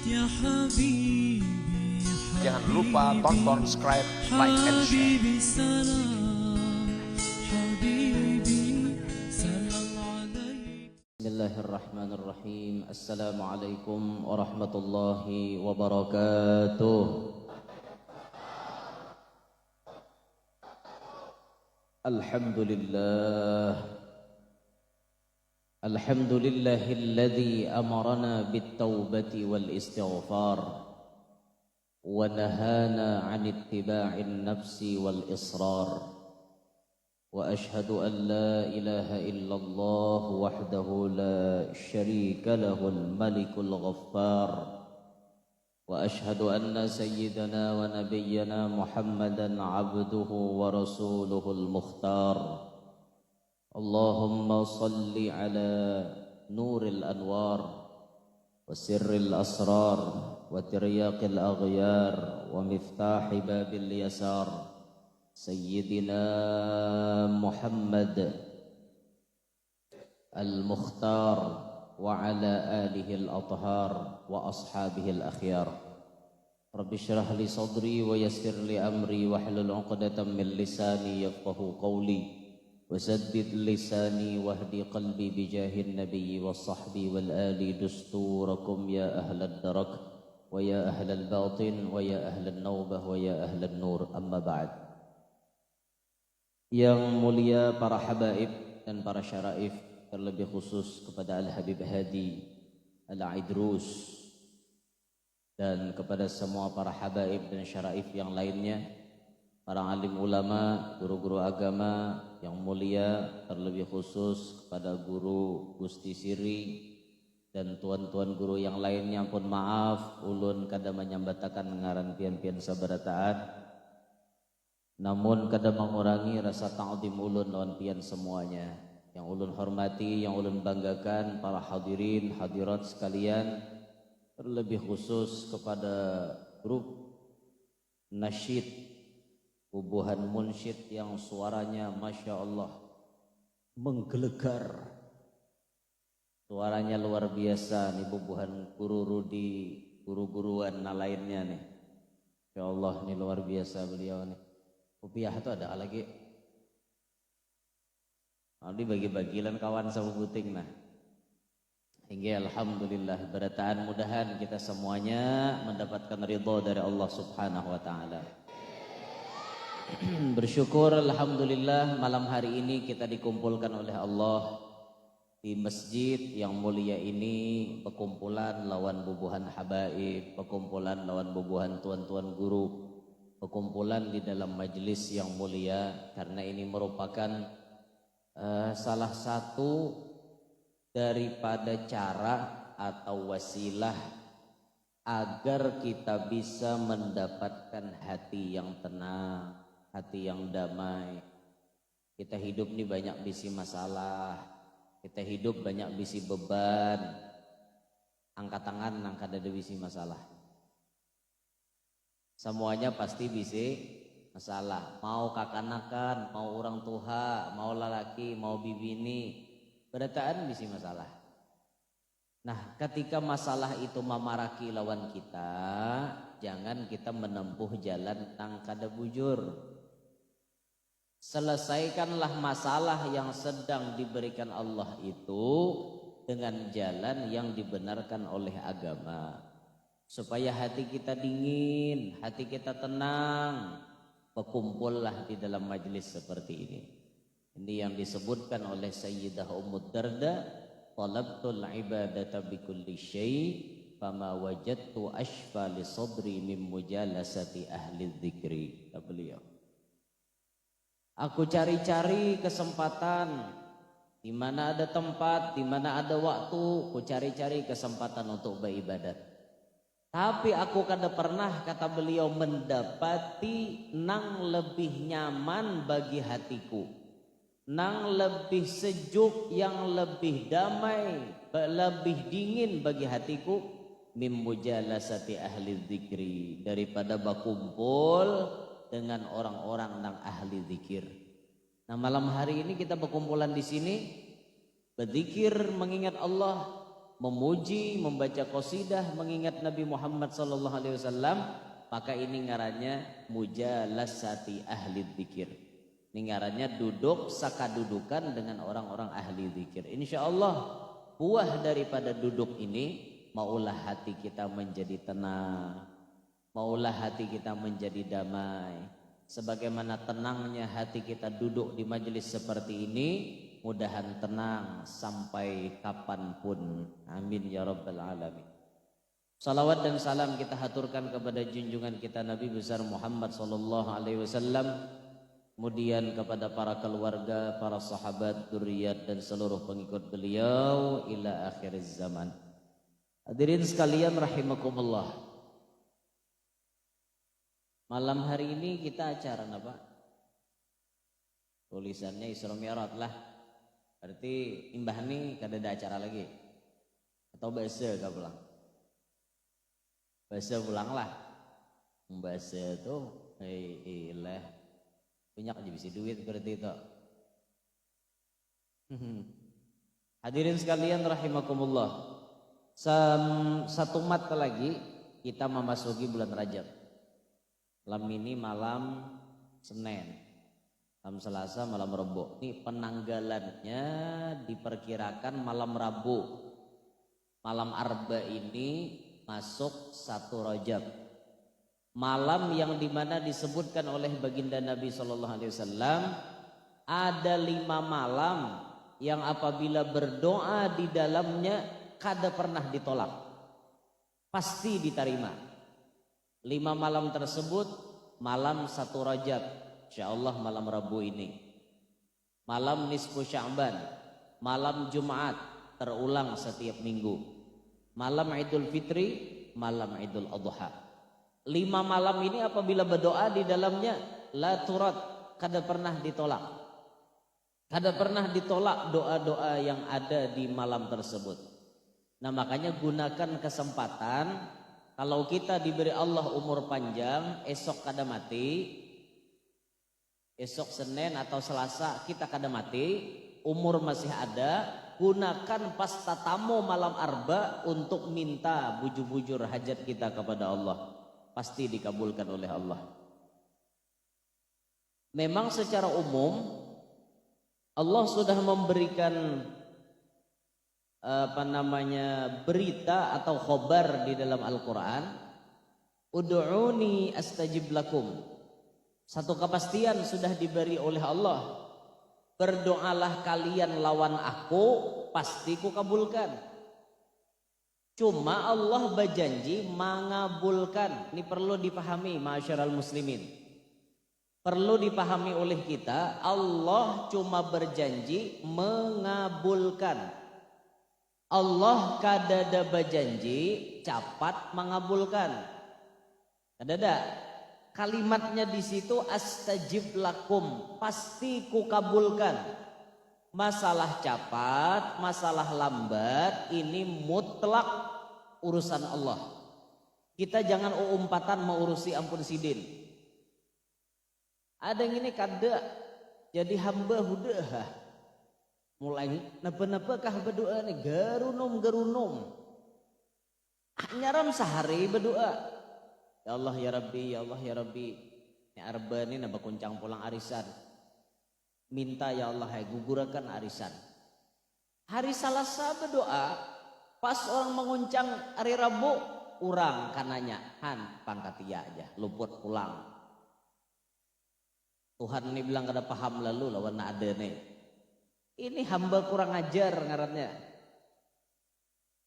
Jangan lupa tonton, subscribe, like, and share. Bismillahirrahmanirrahim. Assalamualaikum warahmatullahi wabarakatuh. Alhamdulillahilladzi amarana bit-taubati wal istighfar wa nahana 'an ittiba'in nafsi wal israr. وأشهد أن لا إله إلا الله وحده لا شريك له الملك الغفار وأشهد أن سيدنا ونبينا محمدا عبده ورسوله المختار اللهم صل على نور الأنوار وسر الأسرار وترياق الأغيار ومفتاح باب اليسار سيدنا محمد المختار وعلى آله الأطهار وأصحابه الأخيار رب اشرح لي صدري ويسر لي أمري واحلل عقدة من لساني يفقه قولي وسدد لساني واهدي قلبي بجاه النبي والصحب والآل دستوركم يا أهل الدرك ويا أهل الباطن ويا أهل النوبة ويا أهل النور أما بعد. Yang mulia para habaib dan para syaraif, terlebih khusus kepada Al-Habib Hadi Al-Aidrus dan kepada semua para habaib dan syaraif yang lainnya, para alim ulama, guru-guru agama yang mulia, terlebih khusus kepada guru Gusti Siri dan tuan-tuan guru yang lainnya. Pun maaf ulun kada menyambatakan ngaran pian-pian sabarataan, namun kada mengurangi rasa ta'zim ulun lawan pian semuanya. Yang ulun hormati, yang ulun banggakan para hadirin hadirat sekalian, terlebih khusus kepada grup nasyid Bubuhan Munsyid yang suaranya Masya Allah menggelegar, suaranya luar biasa nih. Bubuhan Guru Rudi, guru-guruan nah lainnya nih, Masya Allah nih luar biasa beliau nih. Rupiah itu ada lagi. Dibagi-bagilan kawan sama buting nah. Hingga alhamdulillah berataan mudahan kita semuanya mendapatkan ridha dari Allah Subhanahu wa taala. Bersyukur alhamdulillah malam hari ini kita dikumpulkan oleh Allah di masjid yang mulia ini, perkumpulan lawan bubuhan habaib, perkumpulan lawan bubuhan tuan-tuan guru, perkumpulan di dalam majelis yang mulia, karena ini merupakan salah satu daripada cara atau wasilah agar kita bisa mendapatkan hati yang tenang, hati yang damai. Kita hidup ini banyak bisi masalah, kita hidup banyak bisi beban. Angkat tangan nang kada ada bisi masalah. Semuanya pasti bisa masalah. Mau kakanakan, mau orang tua, mau lelaki, mau bibini, berataan bisa masalah. Nah, ketika masalah itu memaraki lawan kita, jangan kita menempuh jalan nang kada bujur. Selesaikanlah masalah yang sedang diberikan Allah itu dengan jalan yang dibenarkan oleh agama. Supaya hati kita dingin, hati kita tenang, berkumpullah di dalam majlis seperti ini. Ini yang disebutkan oleh Sayyidah Ummud Darda, talabtul ibadata bikulli syai' fama wajadtu ashfa li sadri min mujalasati ahli dzikri. Beliau, aku cari-cari kesempatan di mana ada tempat, di mana ada waktu, aku cari-cari kesempatan untuk beribadat. Tapi aku kada pernah, kata beliau, mendapati nang lebih nyaman bagi hatiku, nang lebih sejuk, yang lebih damai, lebih dingin bagi hatiku, mim mujalasati ahli dzikri, daripada berkumpul dengan orang-orang nang ahli zikir. Nah, malam hari ini kita berkumpulan di sini berzikir, mengingat Allah, memuji, membaca qasidah, mengingat Nabi Muhammad sallallahu alaihi wasallam, maka ini ngarannya mujalasati ahli dzikir. Ini ngarannya duduk sakadudukan dengan orang-orang ahli dzikir. Insyaallah buah daripada duduk ini, maulah hati kita menjadi tenang, maulah hati kita menjadi damai. Sebagaimana tenangnya hati kita duduk di majelis seperti ini, mudahan tenang sampai kapanpun. Amin ya rabbal alamin. Salawat dan salam kita haturkan kepada junjungan kita Nabi besar Muhammad sallallahu alaihi wasallam, kemudian kepada para keluarga, para sahabat, dzurriyyat dan seluruh pengikut beliau ila akhir zaman. Hadirin sekalian rahimakumullah. Malam hari ini kita acara apa? Tulisannya Isra Mi'raj lah. Berarti imbah nih kada ada acara lagi. Atau bahasa kah pulang? Bahasa pulang lah. Bahasa tuh ilah banyak aja bisa duit berarti itu. Hadirin sekalian rahimakumullah. Satu mat lagi kita memasuki bulan Rajab. Malam ini malam Senin, malam Selasa, malam Rabu. Ini penanggalannya diperkirakan malam Rabu. Malam Arba ini masuk 1 Rajab. Malam yang dimana disebutkan oleh baginda Nabi Sallallahu Alaihi Wasallam ada 5 malam yang apabila berdoa di dalamnya kada pernah ditolak, pasti diterima. 5 malam tersebut malam 1 Rajab, insyaallah malam Rabu ini, malam nisfu Sya'ban, malam Jumat terulang setiap minggu, malam Idul Fitri, malam Idul Adha. 5 malam ini apabila berdoa di dalamnya la turat, kada pernah ditolak. Kada pernah ditolak doa-doa yang ada di malam tersebut. Nah makanya gunakan kesempatan. Kalau kita diberi Allah umur panjang, esok kada mati, esok Senin atau Selasa kita kada mati, umur masih ada, gunakan pas tatamu malam Arba untuk minta bujur-bujur hajat kita kepada Allah. Pasti dikabulkan oleh Allah. Memang secara umum Allah sudah memberikan berita atau khobar di dalam Al-Quran, ud'uni astajib lakum. Satu kepastian sudah diberi oleh Allah, berdoalah kalian lawan aku, pasti ku kabulkan. Cuma Allah berjanji mengabulkan. Ini perlu dipahami ma'asyiral muslimin, perlu dipahami oleh kita. Allah cuma berjanji mengabulkan. Allah kadada berjanji cepat mengabulkan. Kadada. Kalimatnya di situ astajib lakum, pasti ku kabulkan. Masalah cepat, masalah lambat ini mutlak urusan Allah. Kita jangan umpatan mengurusi ampun sidin. Ada yang ini kada jadi hamba hudah. Mulai napa-napa kah berdoa nih garunum. Nyaram sehari berdoa. Ya Allah ya Rabbi, ya Allah ya Rabbi. Ini Arba ini naba kuncang pulang arisan. Minta ya Allah hai gugurakan arisan. Hari Selasa berdoa, pas orang menguncang hari Rabu, urang kananya han pangkatia aja, luput pulang. Tuhan ini bilang kada paham lalu lawan ada nih. Ini hamba kurang ajar ngarannya.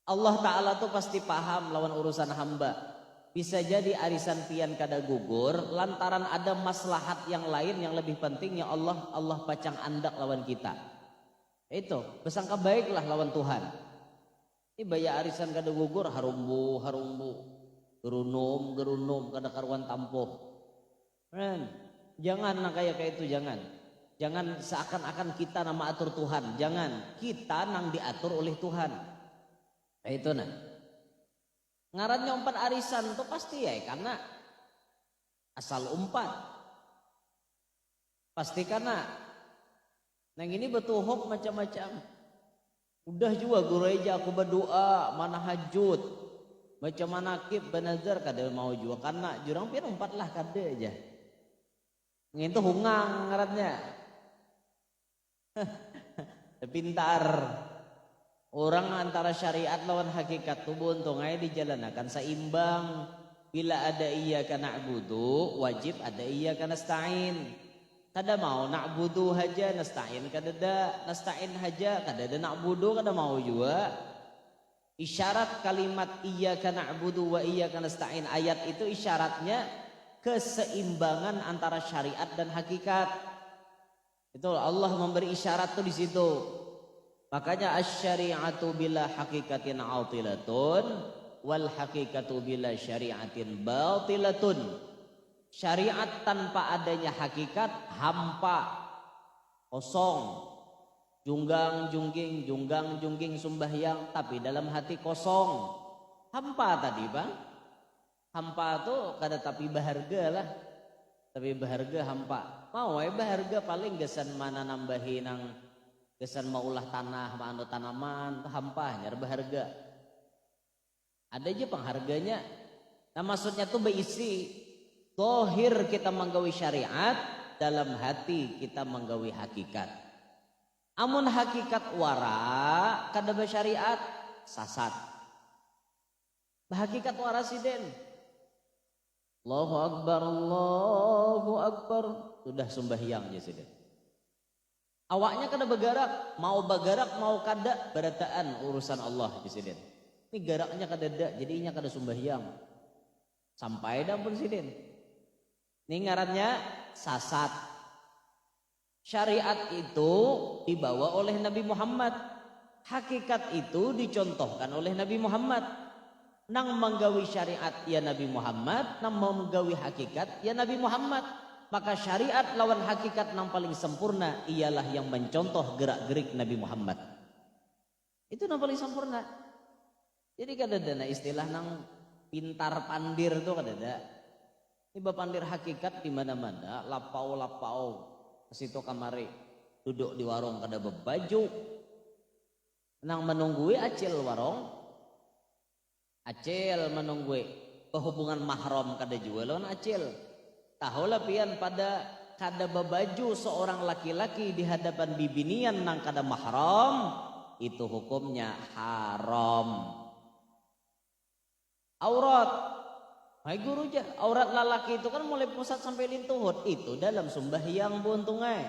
Allah Ta'ala tuh pasti paham lawan urusan hamba. Bisa jadi arisan pian kada gugur lantaran ada maslahat yang lain yang lebih penting yang Allah pacang andak lawan kita. Itu bersangka baiklah lawan Tuhan. Ini bayar arisan kada gugur harumbu gerunum kada karuan tampuh. Jangan kayak itu, jangan seakan-akan kita nama atur Tuhan. Jangan, kita nang diatur oleh Tuhan. Itu nah. Ngarannya umpan arisan tuh pasti ya karena asal umpan. Pasti karena nang ini betuhok macam-macam. Udah juga guru aja aku berdoa, mana hajut, macam manakib benazar kada mau juga karena jurang pian 4 lah kada aja. Itu hungang ngarannya. Pintar. Orang antara syariat lawan hakikat tuh buntung aja dijalanakan seimbang. Bila ada iyyaka na'budu, wajib ada iyyaka nasta'in. Kada mau na'budu haja, nasta'in kada da, nasta'in haja kada da na'budu kada mau juga. Isyarat kalimat iyyaka na'budu wa iyyaka nasta'in ayat itu isyaratnya keseimbangan antara syariat dan hakikat. Itu Allah memberi isyarat tuh di situ. Makanya asy-syari'atu bila hakikatin autilatun wal hakikatu bila syari'atin batilatun. Syariat tanpa adanya hakikat hampa, kosong. Junggang jungging sembahyang tapi dalam hati kosong. Hampa tadi bang. Hampa tuh kada tapi baharga lah. Tapi baharga hampa. Mau baharga paling gesan mana nambahi nang gesan maulah tanah mano tanaman hampa nyar baharga. Ada aja pengharganya. Nah maksudnya tuh berisi zahir kita menggawi syariat, dalam hati kita menggawi hakikat. Amun hakikat wara kada bersyariat sasat. Hakikat wara siden. Allahu Akbar, Allahu Akbar. Sudah sembahyang je siden. Awaknya kada bergerak, mau kada berataan urusan Allah je siden. Ini geraknya kada ada, jadinya kada sembahyang. Sampai dah pun siden. Ini ngarannya sasat. Syariat itu dibawa oleh Nabi Muhammad. Hakikat itu dicontohkan oleh Nabi Muhammad. Nang menggawi syariat ya Nabi Muhammad, nang menggawi hakikat ya Nabi Muhammad. Maka syariat lawan hakikat nang paling sempurna ialah yang mencontoh gerak-gerik Nabi Muhammad. Itu nang paling sempurna. Jadi kada ada istilah nang pintar pandir tuh kada ada. Ini pandir hakikat di mana-mana, lapau situ kamari duduk di warung kada bebaju. Nang menunggui acil warung. Acil menunggui kehubungan mahram kada juga lawan acil. Tahulah pian pada kada bebaju seorang laki-laki di hadapan bibinian nang kada mahram, itu hukumnya haram. Aurat. Hai guru aja, aurat lalaki itu kan mulai pusat sampai lintuhut. Itu dalam sembahyang buntungai.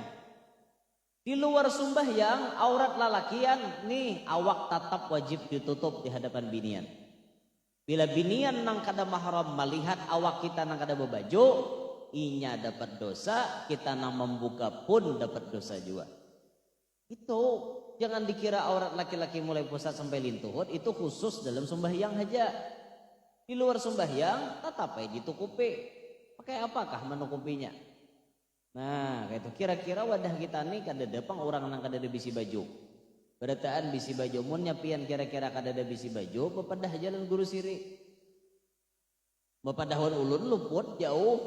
Di luar sembahyang, aurat lalakian nih awak tetap wajib ditutup di hadapan binian. Bila binian nang kada mahram melihat awak kita nang kada berbaju, inya dapat dosa, kita nang membuka pun dapat dosa juga. Itu jangan dikira aurat laki-laki mulai pusat sampai lintuhut itu khusus dalam sembahyang aja. Di luar sembahyang tetap ditutupi. Pakai apakah menutupinya? Nah, kayak itu kira-kira wadah kita nih kada depang orang nang kada ada bisi baju. Berataan bisi baju mun nyapian kira-kira kada ada bisi baju, bepadah jalan guru siri. Bepadahon ulun luput jauh.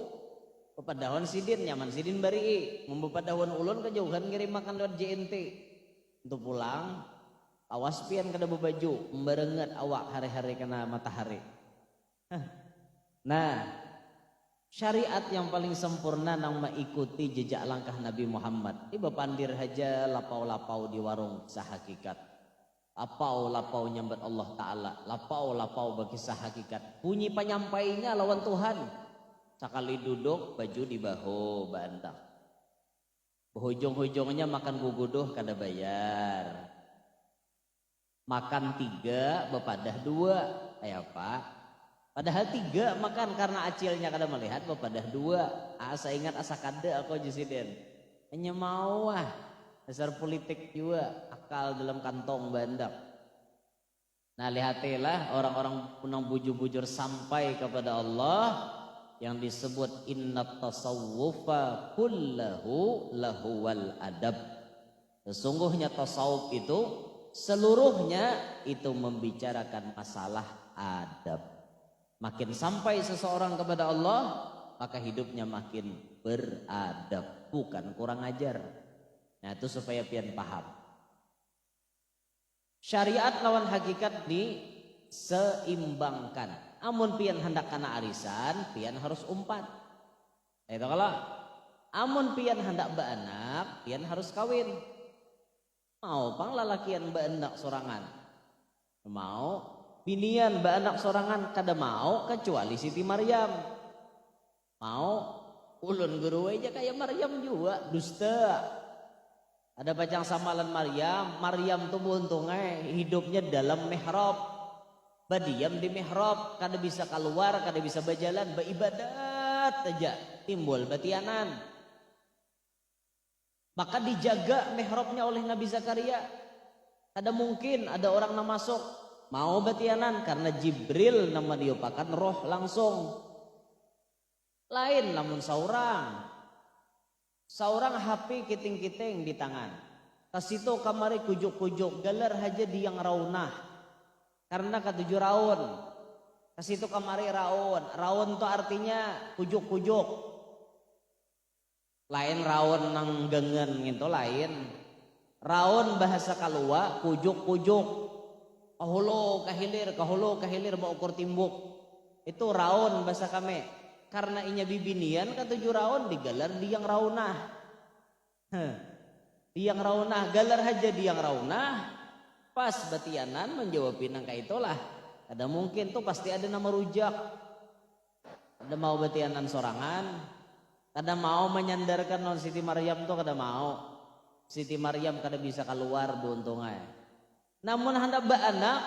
Bepadahon sidin nyaman sidin bari. Membepadahon ulun kejauhan ngirim makan lewat JNT. Untuk pulang, awas pian kada bebaju, membarenget awak hari-hari kena matahari. Nah, syariat yang paling sempurna nang mengikuti jejak langkah Nabi Muhammad. Iba pandir haja lapau-lapau di warung sahakikat. Lapau-lapau nyambat Allah Ta'ala. Lapau-lapau bagi sahakikat. Bunyi penyampainya lawan Tuhan. Sekali duduk baju di bahu bantah. Hujung-hujungnya makan guguduh kada bayar. Makan 3 bepadah 2. Apa? Padahal 3 makan karena acilnya kada melihat bepadah 2. Asa ingat asa kada aku jusiden. Hanya mau dasar politik juga akal dalam kantong bandak. Nah lihatilah orang-orang punang bujur-bujur sampai kepada Allah yang disebut inna tasawwufa kullahu lahuwal adab. Sesungguhnya tasawuf itu seluruhnya itu membicarakan masalah adab. Makin sampai seseorang kepada Allah, maka hidupnya makin beradab, bukan kurang ajar. Nah itu supaya pian paham. Syariat lawan hakikat diseimbangkan. Amun pian hendak kana arisan, pian harus umpat. Itu kalau amun pian hendak beranak, pian harus kawin. Mau pang lalakian beranak sorangan. Mau binian beranak sorangan kada mau kecuali Siti Maryam. Mau ulun guru aja kayak Maryam juga dusta. Ada bacang samalan Maryam. Maryam tuh beruntungnya hidupnya dalam mihrab. Badiam di mihrab, kada bisa keluar, kada bisa berjalan, beribadat aja. Timbul batianan. Maka dijaga mihrabnya oleh Nabi Zakaria. Kada mungkin ada orang yang masuk mau batianan karena Jibril nama diupakan roh langsung. Lain namun seorang HP kiting-kiting di tangan. Kasito kamari kujuk-kujuk galar haja di yang raunah. Karena ketujuh raun. Kasito kamari raun. Raun itu artinya kujuk-kujuk. Lain raun nang gengen gitu lain. Raun bahasa kalua kujuk-kujuk. Kahulu kahilir mau ukur timbuk. Itu raun bahasa kami. Karena inya bibinian ketujuh raun digalar di yang raunah. Di yang raunah galar haja di yang raunah. Pas batianan menjawabin angka itulah. Ada mungkin tuh pasti ada nama rujak. Ada mau batianan sorangan. Kada mau menyandarkan non Siti Maryam tuh kada mau. Siti Maryam kada bisa keluar beruntungnya. Namun hendak beranak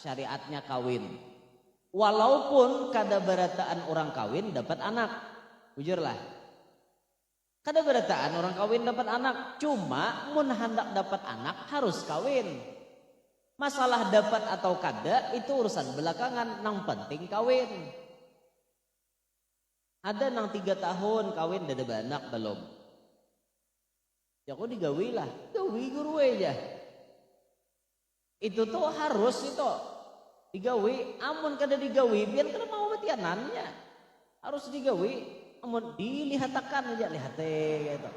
syariatnya kawin. Walaupun kada berataan orang kawin dapat anak. Bujurlah. Kada berataan orang kawin dapat anak. Cuma mun hendak dapat anak harus kawin. Masalah dapat atau kada itu urusan belakangan. Nang penting kawin. Ada nang 3 tahun kawin dah ada anak belum. Ya aku digawi lah. Gawi guru aja. Itu tuh harus itu. Digawi, amun kada digawi, biar kada mau batianannya. Harus digawi, amun dilihatakan aja, lihat gitu.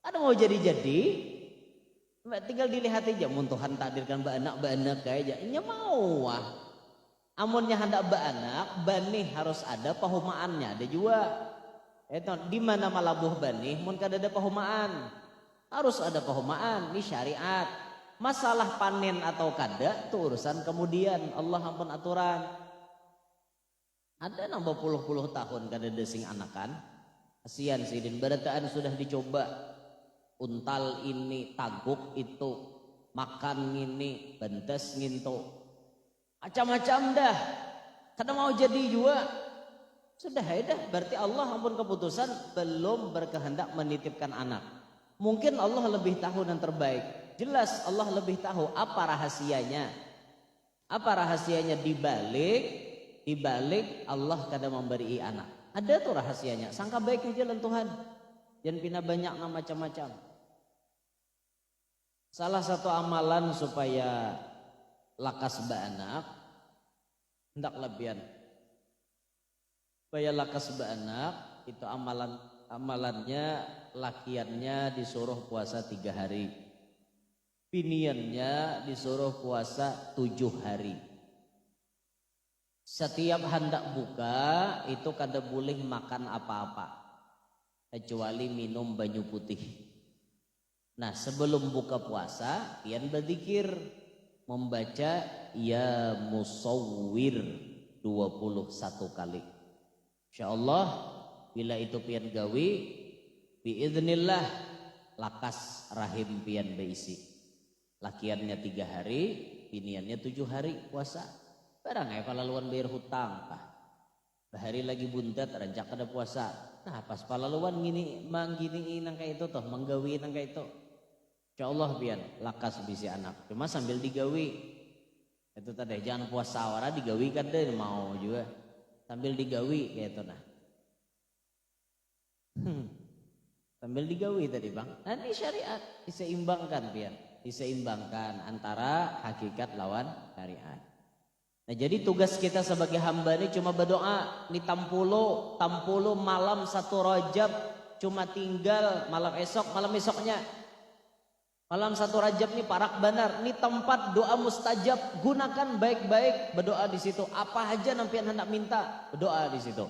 Ada mau jadi-jadi, tinggal dilihat aja. Mun Tuhan takdirkan beranak aja, nya mau ah. Amunnya hendak beranak, banih harus ada pahumaannya, ada juga. Itu di mana malabuh banih, mun kada ada pahumaan, harus ada pahumaan, ini syariat. Masalah panen atau kada itu urusan kemudian. Allah ampun aturan. Ada nambah puluh-puluh tahun kada desing anakan. Kasihan sidin berataan sudah dicoba. Untal ini, taguk itu, makan ini, bentes nginto. Macam-macam dah. Kada mau jadi juga. Sudah ya dah. Berarti Allah ampun keputusan belum berkehendak menitipkan anak. Mungkin Allah lebih tahu dan terbaik. Jelas Allah lebih tahu apa rahasianya. Apa rahasianya dibalik Allah kada memberi anak. Ada tuh rahasianya. Sangka baiknya jalan Tuhan. Jangan pina banyak nama macam-macam. Salah satu amalan supaya lakas beranak hendak lebihan. Supaya lakas beranak itu amalannya lakiannya disuruh puasa 3 hari. Piniannya disuruh puasa 7 hari. Setiap hendak buka itu kada boleh makan apa-apa kecuali minum banyu putih. Nah sebelum buka puasa pian berzikir membaca ya musawwir 21 kali. Insyaallah bila itu pian gawi biiznillah lakas rahim pian beisi. Lakiannya 3 hari, piniannya 7 hari puasa. Barang palaluan bayar hutang. Bahari lagi buntet, rancak ada puasa. Nah pas palaluan manggini nang kayak itu toh, menggawi nang kayak itu. Insyaallah pian lakas bisi anak. Cuma sambil digawi. Itu tadi jangan puasa wara digawi kan deh mau juga. Sambil digawi kayak itu nah. Sambil digawi tadi bang. Nah ini syariat diseimbangkan pian. Diseimbangkan antara hakikat lawan syariat. Nah jadi tugas kita sebagai hamba ini cuma berdoa. Ini tampulo malam 1 Rajab cuma tinggal malam esoknya. Malam 1 Rajab nih parak benar, nih tempat doa mustajab, gunakan baik-baik berdoa di situ. Apa aja nampian hendak minta, berdoa di situ.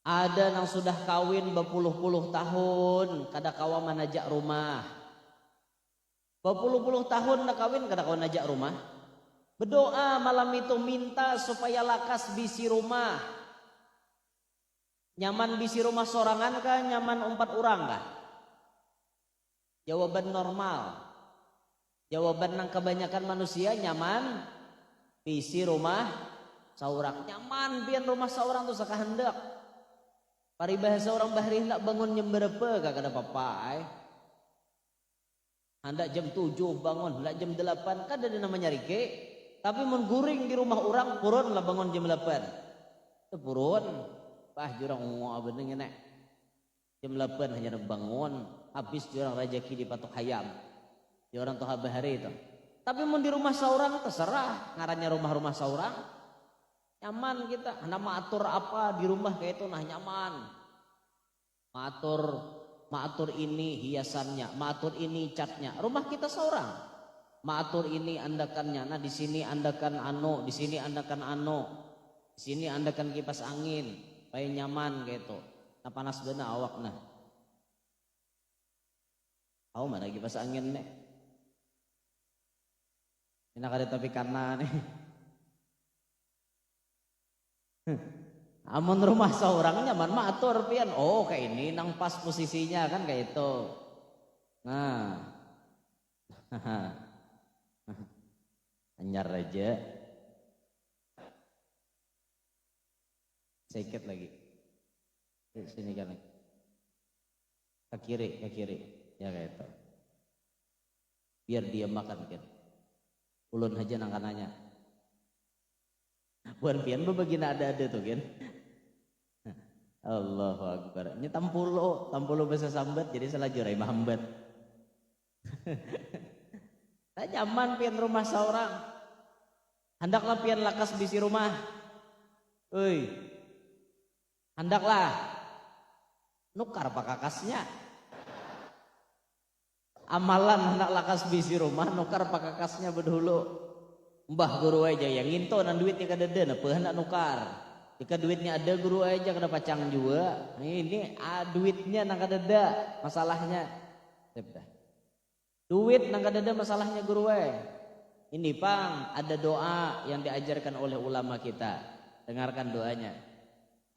Ada yang sudah kawin berpuluh-puluh tahun, kada kawa manajak rumah. Berpuluh-puluh tahun nak kawin, kada kawa najak rumah. Berdoa malam itu minta supaya lakas bisi rumah. Nyaman bisi rumah sorangan kah, nyaman 4 orang kah? Jawaban normal. Jawaban yang kebanyakan manusia nyaman bisi rumah saurang. Nyaman pian rumah saurang tuh sakahendak. Paribahasa orang bahari hendak bangun jam berapa kagak ada apa-apa. Hendak jam 7 bangun, hendak jam 8 kan ada namanya rike. Tapi mun guring di rumah orang purun lah bangun jam 8. Itu purun. Pah jurang bener ngene. Jam 8 hanya bangun, habis jurang rezeki di patok hayam. Di orang tuh bahari itu. Tapi mun di rumah saurang terserah, ngarannya rumah-rumah saurang. Nyaman kita, nama atur apa di rumah kayak itu nah nyaman. Maatur ini hiasannya, maatur ini catnya. Rumah kita seorang. Maatur ini andakannya. Nah di sini andakan ano, di sini andakan ano, di sini andakan kipas angin, supaya nyaman kayak itu. Nah panas bener awak nah. Tahu mana kipas angin nih? Ini ada tapi karena nih. Amun rumah seorang nyaman mah atur pian. Oh kayak ini nang pas posisinya kan kayak itu. Nah. Anyar aja. Sedikit lagi. Sini kan. Ke kiri. Ya kayak itu. Biar dia makan kan. Ulun aja nang kananya. Buan pian begina ada tuh kan. Allahu Akbar. Ini tampulo bahasa sambat jadi salah jurai mahambat. Tak nyaman pian rumah seorang. Hendaklah pian lakas bisi rumah. Euy. Hendaklah nukar pakakasnya. Amalan hendak lakas bisi rumah nukar pakakasnya bedulu. Mbah guru aja yang nginto nan duitnya kadada apa hendak nukar. Jika duitnya ada guru aja kada pacang juga. Ini duitnya nang kadada masalahnya. Duit nang kadada masalahnya guru Ini pang ada doa yang diajarkan oleh ulama kita. Dengarkan doanya.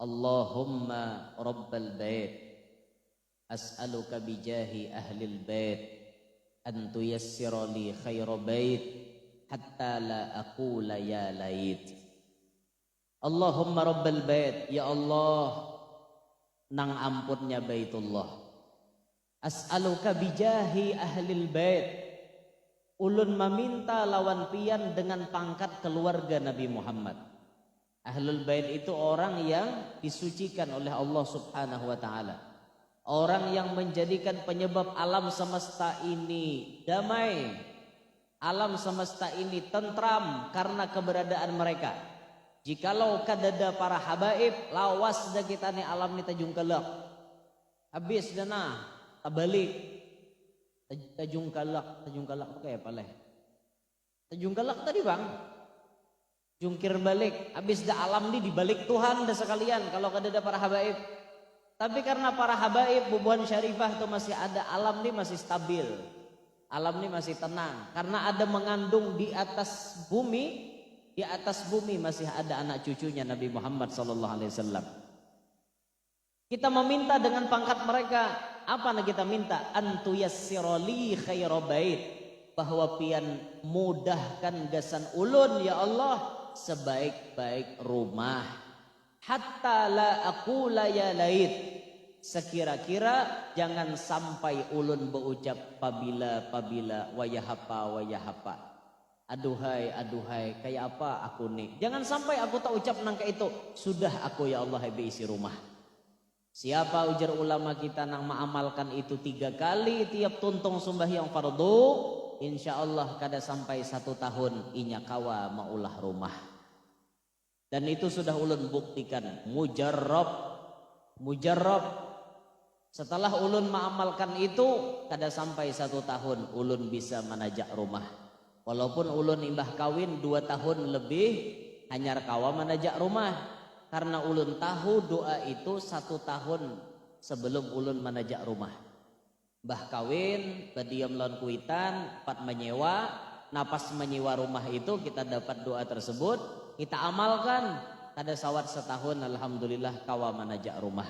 Allahumma rabbal bait as'aluka bijahi ahlil bait an tuyassira li khaira bait hatta la aqula ya lait. Allahumma rabbal bait, ya Allah nang ampunnya Baitullah. As'aluka bijahi ahlil bait. Ulun meminta lawan pian dengan pangkat keluarga Nabi Muhammad. Ahlul bait itu orang yang disucikan oleh Allah Subhanahu wa taala. Orang yang menjadikan penyebab alam semesta ini damai. Alam semesta ini tentram karena keberadaan mereka. Jikalau kadada para habaib, lawas dah kita ni alam ni tajung kelak. Habis dah nah, tabalik. Tajung kelak tu kayak apa leh? Tajung kelak tadi bang. Jungkir balik. Habis dah alam ni dibalik Tuhan dah sekalian kalau kadada para habaib. Tapi karena para habaib bubuhan syarifah tu masih ada, alam ni masih stabil. Alam ini masih tenang karena ada mengandung di atas bumi masih ada anak cucunya Nabi Muhammad SAW. Kita meminta dengan pangkat mereka, apa yang kita minta? Antu yassiroli khairobait, bahwa pian mudahkan gasan ulun ya Allah sebaik-baik rumah. Hatta la aqula ya lait. Sekira-kira jangan sampai ulun berucap pabila wayahapa. Aduhai kayak apa aku nih. Jangan sampai aku tak ucap nang kayak itu. Sudah aku ya Allah isi rumah. Siapa ujar ulama kita nang mengamalkan itu 3 kali tiap tuntung sembahyang fardu, insyaallah kada sampai 1 tahun inya kawa maulah rumah. Dan itu sudah ulun buktikan mujarrab. Setelah ulun mengamalkan itu, kada sampai 1 tahun ulun bisa menajak rumah. Walaupun ulun imbah kawin 2 tahun lebih, hanyar kawa menajak rumah. Karena ulun tahu doa itu 1 tahun sebelum ulun menajak rumah. Mbah kawin, badiam lawan kuitan, pat menyewa, napas menyewa rumah itu kita dapat doa tersebut, kita amalkan. Kada sawat setahun, alhamdulillah kawa menajak rumah.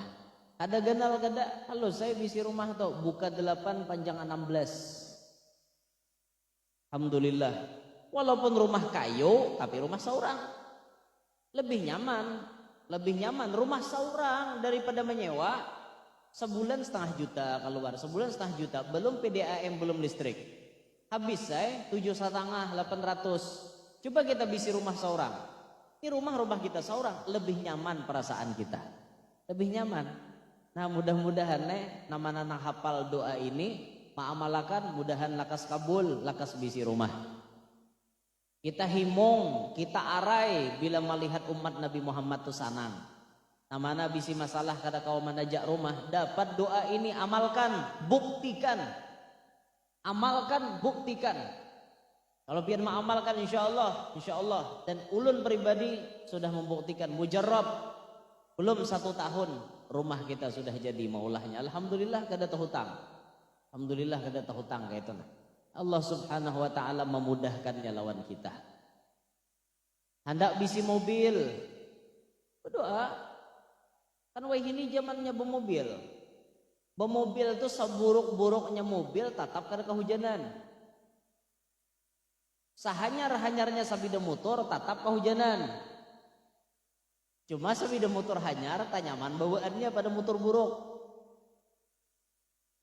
Kada ganal kada, halo saya bisi rumah tuh, buka 8 panjang 16. Alhamdulillah. Walaupun rumah kayu, tapi rumah seorang. Lebih nyaman rumah seorang daripada menyewa. Sebulan 1,5 juta keluar, sebulan 1,5 juta, belum PDAM, belum listrik. Habis saya 7,5, 800. Coba kita bisi rumah seorang. Ini rumah kita seorang, lebih nyaman perasaan kita. Lebih nyaman. Nah mudah-mudahan nama-nama hafal doa ini ma'amalakan, mudahan lakas kabul, lakas bisi rumah. Kita himung, kita arai bila melihat umat Nabi Muhammad tu sanang. Namana bisi masalah kada kau menajak rumah, dapat doa ini amalkan, buktikan. Amalkan, buktikan. Kalau pian mengamalkan insya Allah. Dan ulun pribadi sudah membuktikan mujarrab. Belum 1 tahun rumah kita sudah jadi maulahnya. Alhamdulillah kada terhutang. Alhamdulillah kada terhutang kayak itu. Allah subhanahu wa ta'ala memudahkannya lawan kita. Hendak bisi mobil, berdoa. Kan wah ini zamannya bermobil. Bermobil itu seburuk-buruknya mobil tetap kada kehujanan. Sahanyar-hanyarnya sabida motor tetap kehujanan. Cuma sabida motor hanyar tanyaman bawaannya pada motor buruk.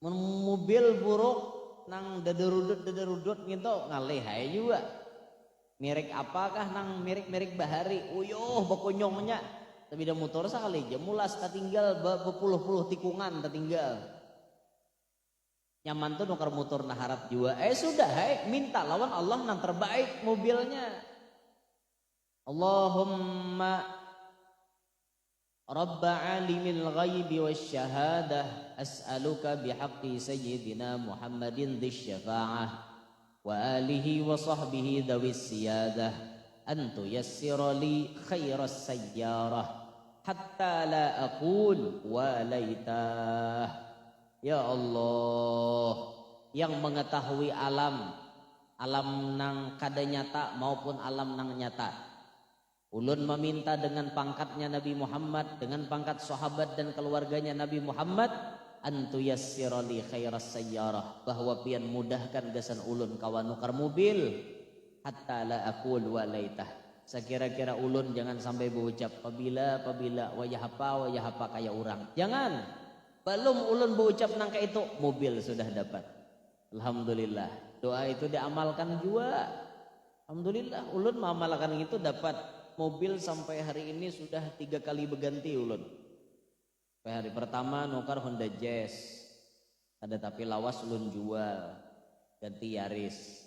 Mobil buruk nang dadarudut gitu ngalih hai juga. Merek apakah nang merek bahari? Uyuh bakonyongnya. Sabida motor sekali aja mulas tertinggal berpuluh-puluh tikungan tertinggal. Nyaman tuh nukar motor nah harap juga. Sudah minta lawan Allah nang terbaik mobilnya. Allahumma Rabb alimil ghaibi wasyahadah as'aluka bihaqqi sayyidina Muhammadin dzisyafa'ah wa alihi wa sahbihi dawis siyadah an tuyassira li khairas sayyarah hatta la aqul wa laitah. Ya Allah yang mengetahui alam nang kada nyata maupun alam nang nyata. Ulun meminta dengan pangkatnya Nabi Muhammad, dengan pangkat sahabat dan keluarganya Nabi Muhammad, antu yassira li khairas sayyarah, bahwa pian mudahkan gasan ulun kawan nukar mobil, hatta la aqul wa laitah. Sekira-kira ulun jangan sampai berucap apabila wayah apa kayak orang. Jangan. Belum ulun berucap nangka itu mobil sudah dapat. Alhamdulillah. Doa itu diamalkan juga. Alhamdulillah ulun mengamalkan itu dapat. Mobil sampai hari ini sudah 3 kali berganti ulun. Hari pertama nukar Honda Jazz, ada tapi lawas ulun jual, ganti Yaris.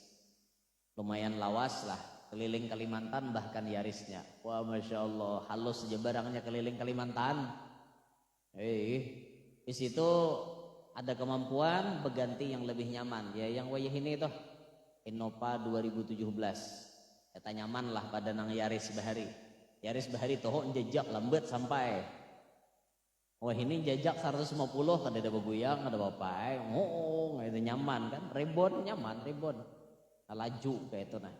Lumayan lawas lah, keliling Kalimantan bahkan Yarisnya. Wah masya Allah, halus aja barangnya keliling Kalimantan. Di situ ada kemampuan berganti yang lebih nyaman. Ya yang wayah ini tuh Innova 2017. Kata nyaman lah pada nang Yaris Bahari. Yaris Bahari toh jejak lambat sampai. Wah ini jejak 150 kada ada babuyang, kada apa-apa. Itu nyaman kan? Rebon nyaman, rebon. Laju kayak itu nah.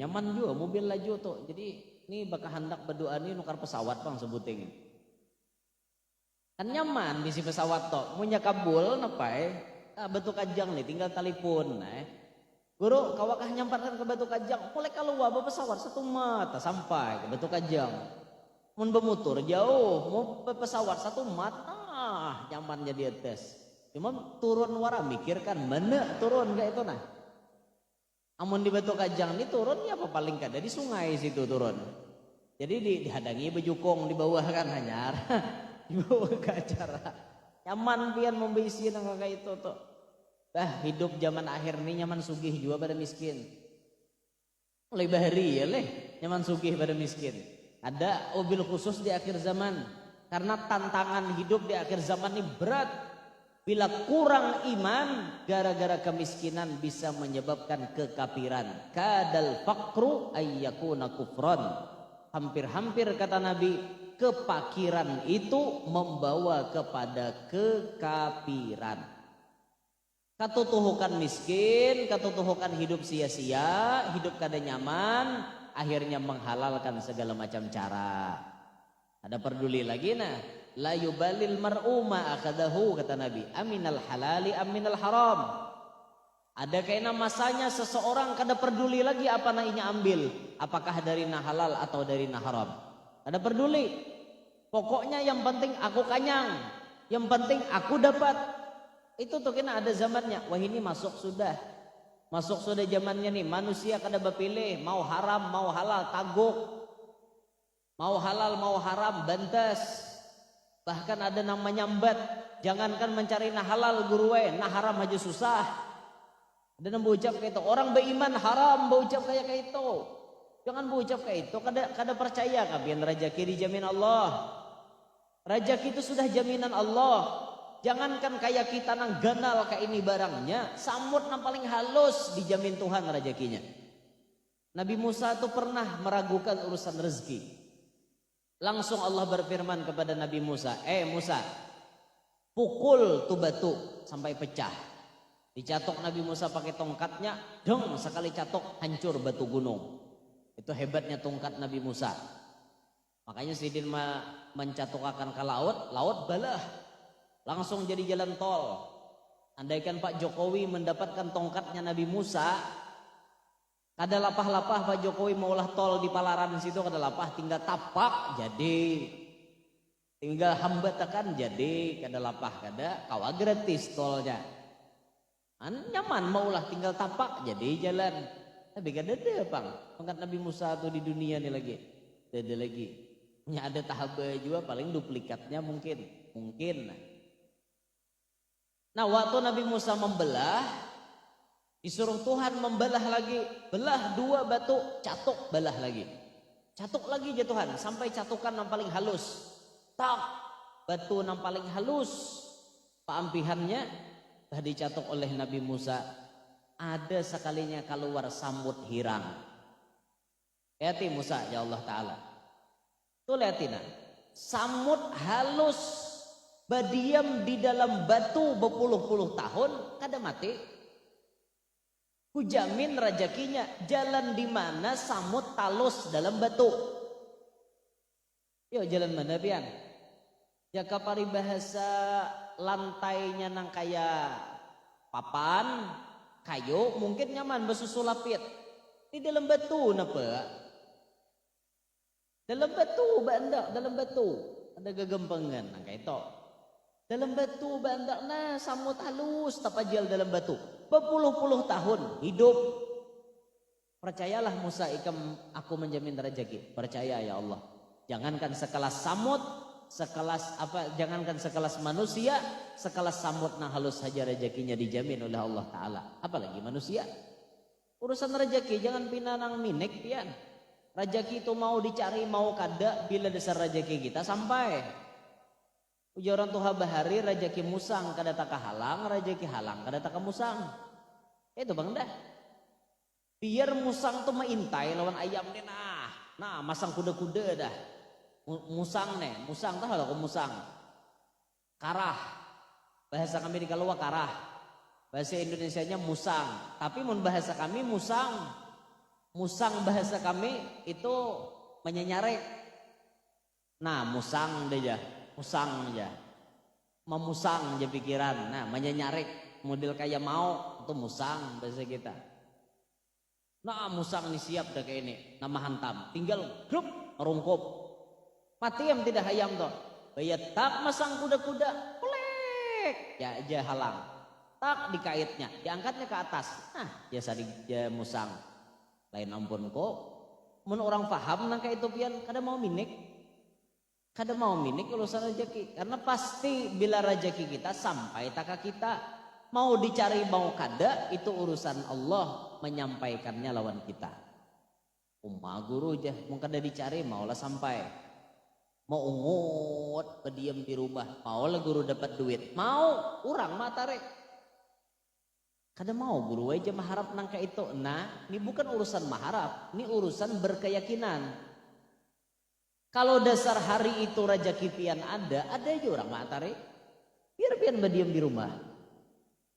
Nyaman juga mobil laju tuh. Jadi ini bakal hendak berdoa nih nukar pesawat bang sebuting. Kan nyaman di si pesawat toh. Munya kabul napai. Batu kajang nih tinggal telepon Guru, kawakah nyamparkan ke Batu Kajang? Mulai kalau wabah pesawat 1 mata sampai ke Batu Kajang. Mun bermutur jauh, mau pesawat 1 mata, nyamannya di atas. Cuma turun wara mikirkan mana turun gak itu nah. Amun di Batu Kajang ini turunnya apa paling kada di sungai situ turun. Jadi dihadangi bejukong di bawah kan hanyar. Di bawah ke acara. Nyaman pian membisi nang kayak itu tuh. Hidup zaman akhir ini nyaman sugih juga pada miskin. Mulai bahari ya nyaman sugih pada miskin. Ada mobil khusus di akhir zaman. Karena tantangan hidup di akhir zaman ini berat. Bila kurang iman, gara-gara kemiskinan bisa menyebabkan kekafiran. Kadal faqru ayyakuna kufran. Hampir-hampir kata Nabi, kepakiran itu membawa kepada kekafiran. Katutuhukan miskin, katutuhukan hidup sia-sia, hidup kada nyaman, akhirnya menghalalkan segala macam cara. Ada peduli lagi nah. La yubalil mar'u ma akhadahu kata Nabi. Aminal halali aminal haram. Ada kena masanya seseorang kada peduli lagi apa nainya ambil. Apakah dari na halal atau dari na haram. Kada peduli. Pokoknya yang penting aku kanyang. Yang penting aku dapat. Itu tuh kena ada zamannya. Wah ini masuk sudah. Masuk sudah zamannya nih. Manusia kada bapilih. Mau haram mau halal taguk. Mau halal mau haram bantas. Bahkan ada namanya nyambat. Jangankan mencari nah halal guruwe, nah haram aja susah. Ada yang berucap kayak itu. Orang beriman haram berucap kayak itu. Jangan berucap kayak itu. Kada percaya kabian rezeki dijamin Allah. Rezeki itu sudah jaminan Allah. Jangankan kayak kita nang ganal kayak ini barangnya. Samut nang paling halus dijamin Tuhan rezekinya. Nabi Musa itu pernah meragukan urusan rezeki. Langsung Allah berfirman kepada Nabi Musa, Musa, pukul tuh batu sampai pecah. Dicatok Nabi Musa pakai tongkatnya, deng sekali catok hancur batu gunung. Itu hebatnya tongkat Nabi Musa. Makanya Sidin mencatokakan ke laut, laut balah. Langsung jadi jalan tol. Andaikan Pak Jokowi mendapatkan tongkatnya Nabi Musa, kada lapah-lapah Pak Jokowi maulah tol di Palaran situ kada lapah, tinggal tapak jadi, tinggal hambatakan jadi, kada lapah kada kawa gratis tolnya. Nyaman maulah tinggal tapak jadi jalan. Tapi kada ada Bang tongkat Nabi Musa tuh di dunia ini lagi. Ada lagi. Nya ada tahaba juga paling duplikatnya mungkin. Nah waktu Nabi Musa membelah, disuruh Tuhan membelah lagi, belah dua batu, catuk belah lagi. Catuk lagi ya Tuhan, sampai catukan yang paling halus. Tak, batu yang paling halus. Paampihannya, dah dicatuk oleh Nabi Musa. Ada sekalinya keluar samut hirang. Lihatin Musa, ya Allah Ta'ala. Tuh lihatin, samut halus, berdiam di dalam batu berpuluh-puluh tahun, kada mati. Kujamin rezekinya jalan di mana samut talus dalam batu. Yo jalan mana pian? Jaka paribahasa lantainya nang kaya papan kayu mungkin nyaman besusul lapit. Di dalam batu napa? Dalam batu banda, dalam batu ada gegempengan nang kaya itu. Dalam batu banda na samut halus tapajal dalam batu. Berpuluh-puluh tahun hidup. Percayalah Musa ikam aku menjamin rezeki. Percaya ya Allah. Jangankan sekelas samut, jangankan sekelas manusia, sekelas samut nah halus saja rezekinya dijamin oleh Allah Ta'ala. Apalagi manusia. Urusan rezeki jangan pinanang minik pian. Rezeki itu mau dicari mau kada bila dasar rezeki kita sampai. Ujaran Tuhan bahari rezeki musang kada tak halang, rezeki halang kada tak musang. Itu bang dah. Biar musang tuh maintai lawan ayam nih nah masang kuda-kuda dah. Musang tahu kalau musang. Karah. Bahasa kami di Kalua karah. Bahasa Indonesianya musang. Tapi mun bahasa kami musang. Musang bahasa kami itu menyenyarek. Nah musang deh ya. Musang aja, memusang aja pikiran. Nah, menyenyarik model kayak mau itu musang bahasa kita. Nah, musang ini siap dah kayak ini, nama hantam. Tinggal grup merungkup. Mati yang tidak hayam toh. Bayat tak masang kuda-kuda, pelek, ya aja halang. Tak dikaitnya, diangkatnya ke atas. Nah, biasa dia musang. Lain ampun kok. Mun orang paham nang kayak itu pian, kada mau minik. Kada mau minik urusan rezeki. Karena pasti bila rezeki kita sampai taka kita. Mau dicari mau kada itu urusan Allah menyampaikannya lawan kita. Umma guru aja. Mungkin kada dicari maulah sampai. mau ungut berdiam di rumah, mau lah guru dapat duit, mau urang mah tarik. Kada mau guru aja maharap nangka itu. Nah, ini bukan urusan maharap, ini urusan berkeyakinan. Kalau dasar hari itu rajaki pian ada aja orang mah tarik. Biar pian berdiam di rumah.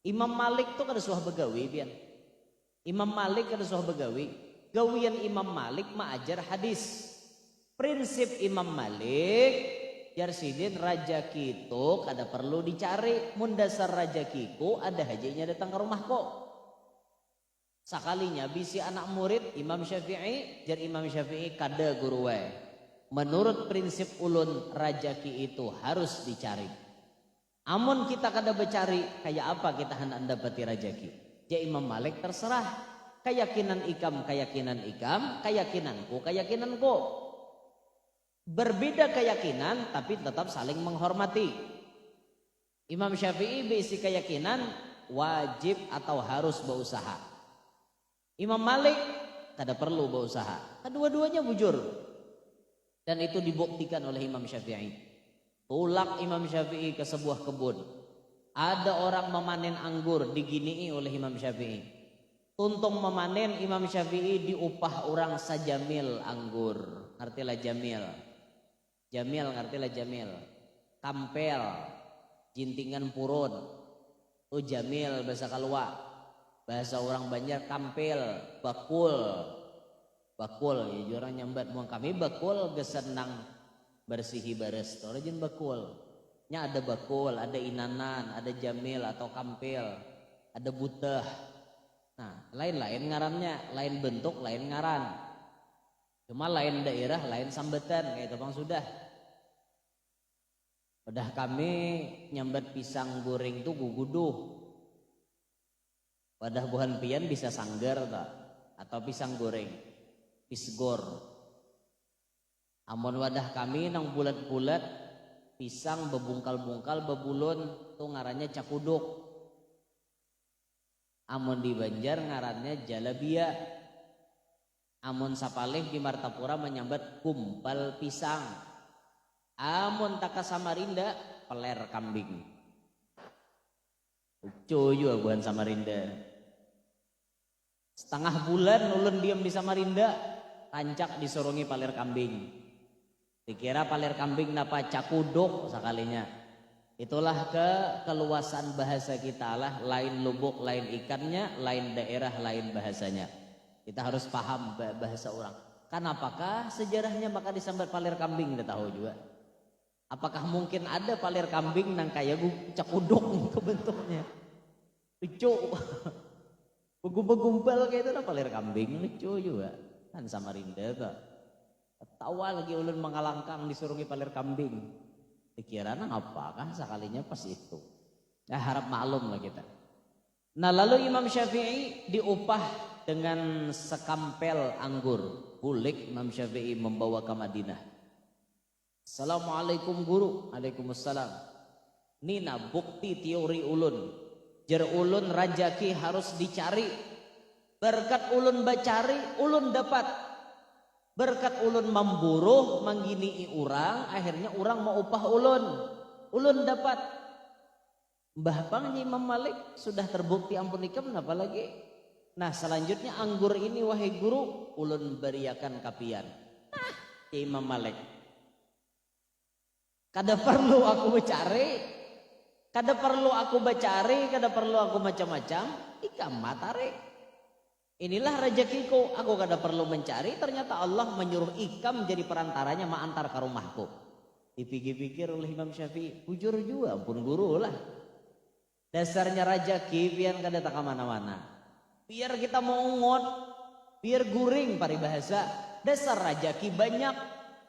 Imam Malik tuh kada suah begawi pian. Imam Malik kada suah begawi. Gawian Imam Malik maajar hadis. Prinsip Imam Malik jar sidin rajaki itu kada perlu dicari, mun dasar rajakiku ada hajinya datang ke rumahku. Sakalinya bisi anak murid Imam Syafi'i, jar Imam Syafi'i kada guru wae. Menurut prinsip ulun rajaki itu harus dicari. Amun kita kada becari, kayak apa kita hendak dapati rajaki? Ja Imam Malik terserah. Keyakinan ikam, keyakinanku, keyakinanku. Berbeda keyakinan tapi tetap saling menghormati. Imam Syafi'i berisi keyakinan wajib atau harus berusaha. Imam Malik kada perlu berusaha. Kedua-duanya bujur. Dan itu dibuktikan oleh Imam Syafi'i. Tulak Imam Syafi'i ke sebuah kebun. Ada orang memanen anggur diginii oleh Imam Syafi'i. Tuntung memanen Imam Syafi'i diupah orang sajamil anggur. Artilah jamil. Jamil ngartilah jamil. Kampel, jintingan purun. Oh jamil bahasa kalua. Bahasa orang Banjar kampel, bakul. Bakul ya orang nyambat muang kami bakul gesenang bersihi bares. Orangin bakul. Nya ada bakul, ada inanan, ada jamil atau kampel, ada buteh. Nah, lain-lain ngarannya, lain bentuk, lain ngaran. Cuma lain daerah, lain sambetan kayak itu bang sudah. Udah kami nyambat pisang goreng tuh guguduh. Wadah buhan pian bisa sanggar tak? Atau pisang goreng, pisgor. Amun wadah kami nang bulat-bulat pisang bebungkal-bungkal bebulun tuh ngarannya cakuduk. Amun di Banjar ngarannya jalabia. Amun sapalih di Martapura menyambat kumpal pisang. Amun taka Samarinda peler kambing. Cuyu abuan Samarinda. Setengah bulan ulun diam di Samarinda, tancak disorongi paler kambing. Dikira paler kambing napa cakuduk sekalinya. Itulah keluasan bahasa kita lah, lain lubuk, lain ikannya, lain daerah, lain bahasanya. Kita harus paham bahasa orang. Kan apakah sejarahnya maka disambat paler kambing? Kita tahu juga. Apakah mungkin ada paler kambing nang kayak cakuduk itu bentuknya? Lucu. Begumpal kayak itu nah paler kambing lucu juga. Kan Samarinda tuh. Tawa lagi ulun mengalangkang disurungi paler kambing. Dikira nang apakah sekalinya pas itu. Ya harap maklum lah kita. Nah lalu Imam Syafi'i diupah dengan sekampel anggur. Bulik Imam Syafi'i membawa ke Madinah. Assalamualaikum guru. Waalaikumsalam. Nina bukti teori ulun. Jar ulun rajaki harus dicari. Berkat ulun bacari, ulun dapat. Berkat ulun memburuh, mengginii orang, akhirnya orang mau upah ulun. Ulun dapat. Mbah Bangnya Imam Malik sudah terbukti ampun ikam, apa lagi? Nah selanjutnya anggur ini wahai guru, ulun beriakan kapian. Ya Imam Malik. Kada perlu aku bacari. Kada perlu aku bacari, kada perlu aku macam-macam. Ikam matare. Inilah rezekiku, aku kada perlu mencari. Ternyata Allah menyuruh ikam jadi perantaranya antar ke rumahku. Dipikir-pikir oleh Imam Syafi'i, bujur juga, ampun guru lah. Dasarnya rezeki biar kada tak kemana-mana. Biar kita mau ngot, biar guring paribahasa. Dasar rezeki banyak,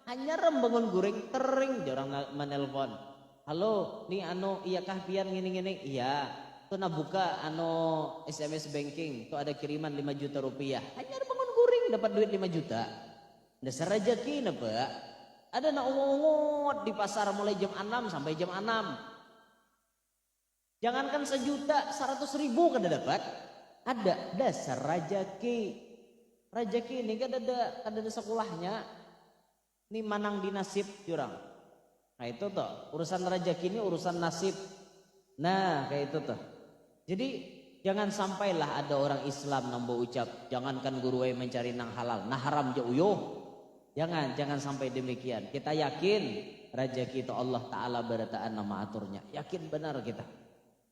hanya rembangun guring tering jorang menelpon. Halo, nih iyakah pian gini-gini? Iya. Tuh buka SMS banking, tuh ada kiriman 5 juta rupiah. Hanya bangun guring dapat duit 5 juta. Dasar rezeki napa? Ada na ungut di pasar mulai jam 6 sampai jam 6. Jangankan 1.100.000 kada dapat. Ada dasar rezeki. Rezeki ini kada ada sekolahnya. Ini manang dinasib jurang. Nah itu tuh, urusan rezeki ini urusan nasib. Nah kayak itu tuh. Jadi jangan sampailah ada orang Islam nambah ucap, jangankan guru mencari nang halal, nah haram je uyuh. Jangan sampai demikian. Kita yakin rezeki itu Allah Ta'ala berataan nama aturnya. Yakin benar kita.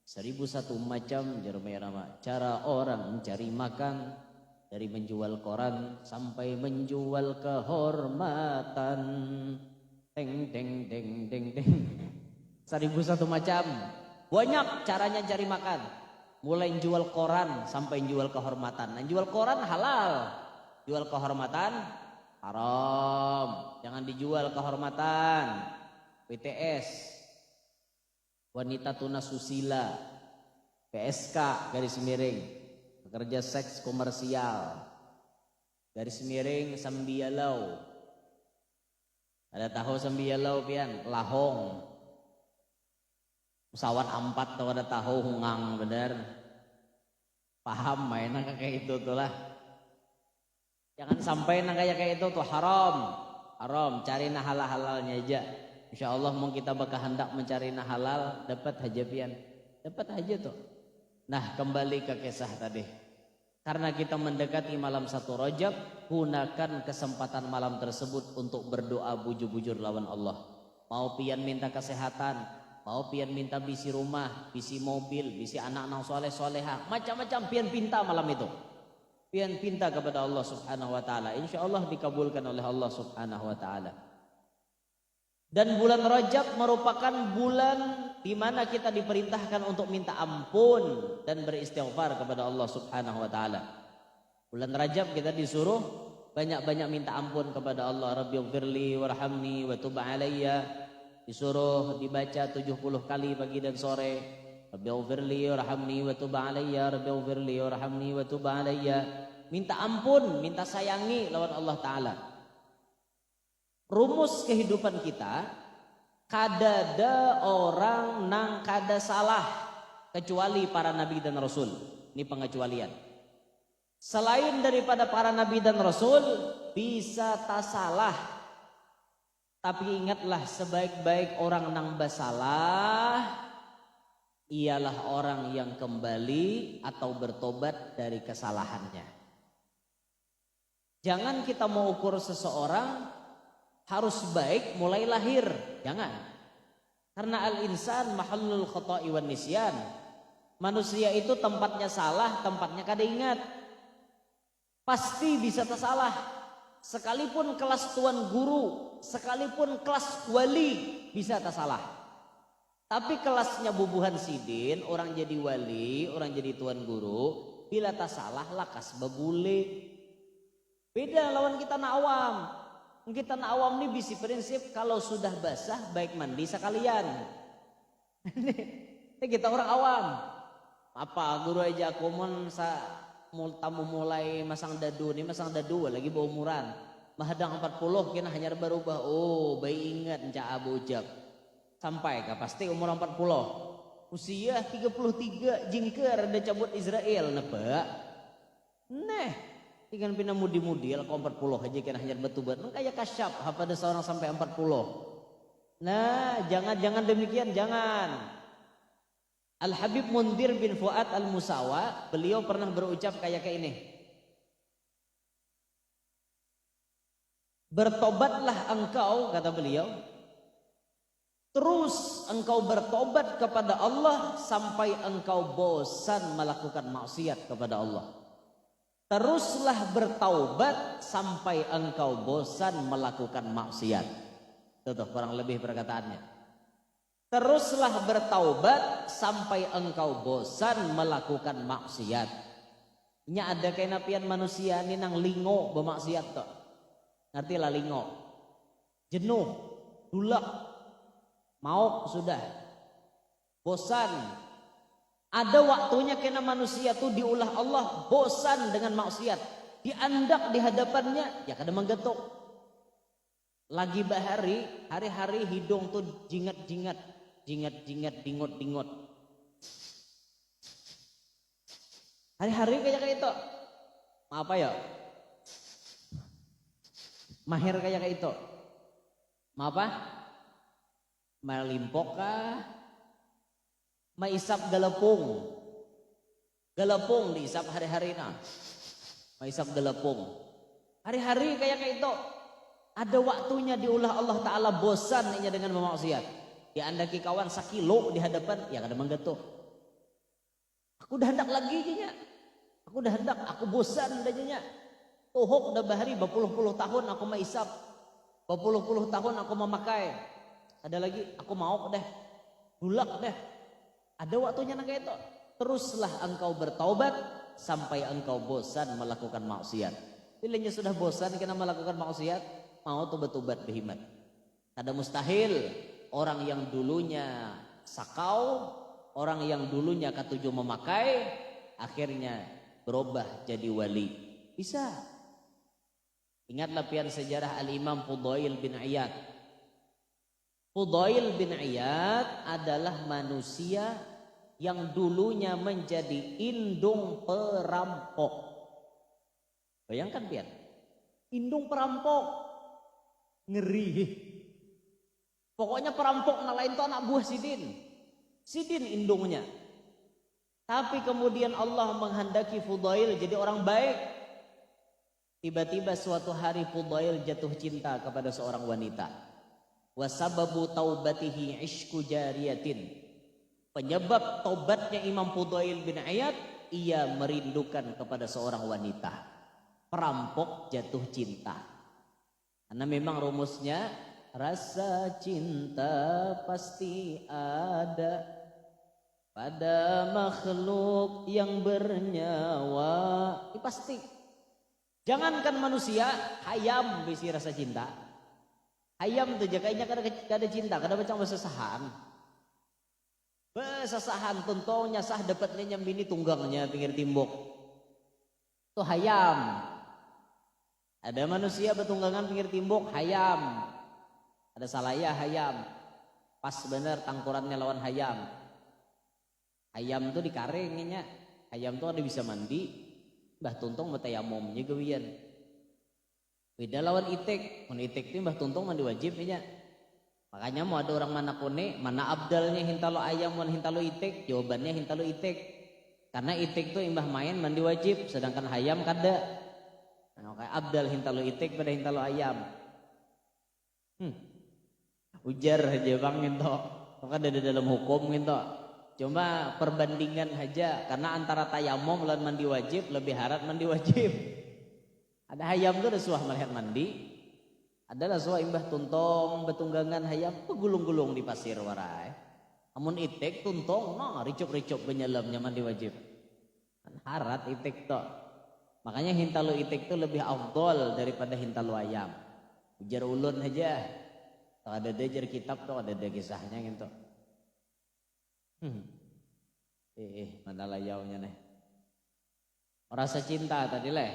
1001 macam cara orang mencari makan. Dari menjual koran sampai menjual kehormatan. Deng deng deng deng deng. 1001 macam. Banyak caranya cari makan. Mulai jual koran sampai jual kehormatan. Nah, jual koran halal. Jual kehormatan haram. Jangan dijual kehormatan. WTS. Wanita tuna susila. PSK garis miring. Pekerja seks komersial. Garis miring sambialau. Ada tahu sambialau pian? Lahong. Pesawat ampat atau ada tahu hungang bener. Paham mainan kayak itu tuh lah. Jangan sampai nang kayak itu tuh haram. Haram, cari nah halal-halalnya aja. Insya Allah mau kita bakal hendak mencari nah halal, dapat aja pian. Dapat aja tuh. Nah kembali ke kisah tadi. Karena kita mendekati malam 1 Rajab, gunakan kesempatan malam tersebut untuk berdoa bujur-bujur lawan Allah. Mau pian minta kesehatan, mau pian minta bisi rumah, bisi mobil, bisi anak nang soleh-soleha, macam-macam pian pinta malam itu. Pian pinta kepada Allah Subhanahu wa taala. Insyaallah dikabulkan oleh Allah Subhanahu wa taala. Dan bulan Rajab merupakan bulan di mana kita diperintahkan untuk minta ampun dan beristighfar kepada Allah Subhanahu wa taala. Bulan Rajab kita disuruh banyak-banyak minta ampun kepada Allah. Rabbighfirli warhamni wa tub alayya. Disuruh dibaca 70 kali pagi dan sore. Rabbighfirli warhamni wa tub alayya. Rabbighfirli warhamni wa tub alayya. Minta ampun, minta sayangi lawan Allah taala. Rumus kehidupan kita, kadada orang nang kada salah kecuali para nabi dan rasul. Ini pengecualian. Selain daripada para nabi dan rasul bisa tak salah. Tapi ingatlah sebaik-baik orang nang basalah ialah orang yang kembali atau bertobat dari kesalahannya. Jangan kita mau ukur seseorang harus baik mulai lahir, jangan. Karena al-insan mahallul khata'i wan nisyan. Manusia itu tempatnya salah, tempatnya kada ingat. Pasti bisa tersalah. Sekalipun kelas tuan guru, sekalipun kelas wali bisa tersalah. Tapi kelasnya bubuhan sidin, orang jadi wali, orang jadi tuan guru, bila tersalah lakas babule. Beda lawan kita na awam. Kita na awam nih bisi prinsip kalau sudah basah baik mandi sekalian. Ini kita orang awam. Apa guru aja komon tamu mulai masang dadu nih, masang dadu lagi berumuran. Mahadang 40 kena hanya berubah. Oh, bayi ingat encak abu ucap. Sampai kah pasti umur 40. Usia 33 jingker ada cabut Israel napa? Neh. Ikan pina mudi-mudi kalau 40 aja kena hanya betubat. Kayak kasyap apa ada seorang sampai 40. Nah, jangan demikian, jangan. Al-Habib Mundir bin Fuad Al-Musawa, beliau pernah berucap kayak ini. Bertobatlah engkau, kata beliau. Terus engkau bertobat kepada Allah sampai engkau bosan melakukan maksiat kepada Allah. Teruslah bertaubat sampai engkau bosan melakukan maksiat. Itu kurang lebih perkataannya. Teruslah bertaubat sampai engkau bosan melakukan maksiat. Ini ada kenapian manusia ini nang lingo bermaksiat toh. Ngerti lah lingo. Jenuh, dulak, mauk sudah. Bosan. Ada waktunya kena manusia tuh diulah Allah bosan dengan maksiat. Diandak di hadapannya ya kada menggetuk. Lagi bahari, hari-hari hidung tuh jingat-jingat, dingot-dingot. Hari-hari kayak itu. Apa ya? Mahir kayak itu. Apa? Malimpok kah? Maisap galepung. Galepung diisap hari-hari nah. Maisap galepung. Hari-hari kayak itu. Ada waktunya diulah Allah Ta'ala bosan inya dengan memaksiat. Ya anda kawan sakilo di hadapan, ya kada menggetuh. Aku dah hendak lagi nya. Aku dah hendak, aku bosan dah nya. Tuhuk dah bahari berpuluh-puluh tahun aku maisap. Berpuluh-puluh tahun aku memakai. Ada lagi, aku mau deh. Dulak deh. Ada waktunya nak itu. Teruslah engkau bertaubat sampai engkau bosan melakukan maksiat. Bilanya sudah bosan kena melakukan maksiat, mau tobat-tobat berhimat. Ada mustahil orang yang dulunya sakau, orang yang dulunya ketujuh memakai, akhirnya berubah jadi wali. Bisa. Ingatlah pian sejarah Al-Imam Fudail bin Iyad. Fudail bin Iyad adalah manusia yang dulunya menjadi indung perampok. Bayangkan pian, indung perampok, ngeri. Pokoknya perampok nah lain itu anak buah Sidin. Sidin indungnya. Tapi kemudian Allah menghendaki Fudail jadi orang baik. Tiba-tiba suatu hari Fudail jatuh cinta kepada seorang wanita. Wasababu taubatihi ishku jariyatin. Penyebab taubatnya Imam Fudail bin Iyad, ia merindukan kepada seorang wanita. Perampok jatuh cinta. Karena memang rumusnya rasa cinta pasti ada pada makhluk yang bernyawa. Ini pasti. Jangankan manusia, hayam bisi rasa cinta. Hayam tuh jakainya kada cinta, kada macam besesahan. Besesahan tuntongnya sah dapatnya nyambini tunggangnya pinggir timbok. Itu hayam. Ada manusia bertunggangan pinggir timbok, hayam. Ada salaya hayam. Pas bener tangkurannya lawan hayam. Hayam tuh dikaringnya. Hayam tuh ada bisa mandi. Mbah Tuntong metayamumnya gawian. Beda lawan itik. Mun itik tuh Mbah Tuntong mandi wajibnya. Makanya mau ada orang mana kone, mana abdalnya hintalo ayam, mun hintalo itik, jawabannya hintalo itik. Karena itik tuh imbah main mandi wajib, sedangkan hayam kada. Nah, kayak abdal hintalo itik pada hintalo ayam. Ujar aja bang gitu. Maka ada dalam hukum gitu. Cuma perbandingan aja, karena antara tayamum dan mandi wajib lebih harat mandi wajib. Ada hayam tuh ada suah melihat mandi. Adalah suah imbah tuntong betunggangan hayam pegulung-gulung di pasir warai. Amun itik tuntong nah ricup-ricup benyelamnya mandi wajib. Harat itik toh. Makanya hintalo itik tuh lebih afdol daripada hintalo ayam. Ujar ulun aja. Ada dejar kitab tuh ada kisahnya gitu. Mana layaunya nih. Rasa cinta tadi leh.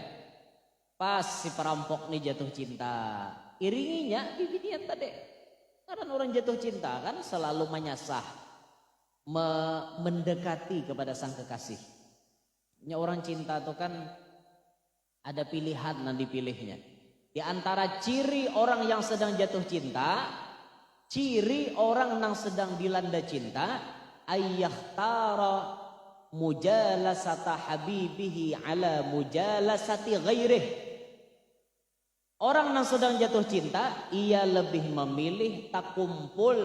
Pas si perampok nih jatuh cinta. Iringinya bibinian tadi. Karena orang jatuh cinta kan selalu menyasah. Mendekati kepada sang kekasih. Orang cinta tuh kan ada pilihan yang dipilihnya. Di antara ciri orang yang sedang jatuh cinta, ciri orang yang sedang dilanda cinta, ayyakhtara mujalasata habibihi ala mujalasati ghairih. Orang yang sedang jatuh cinta, ia lebih memilih tak kumpul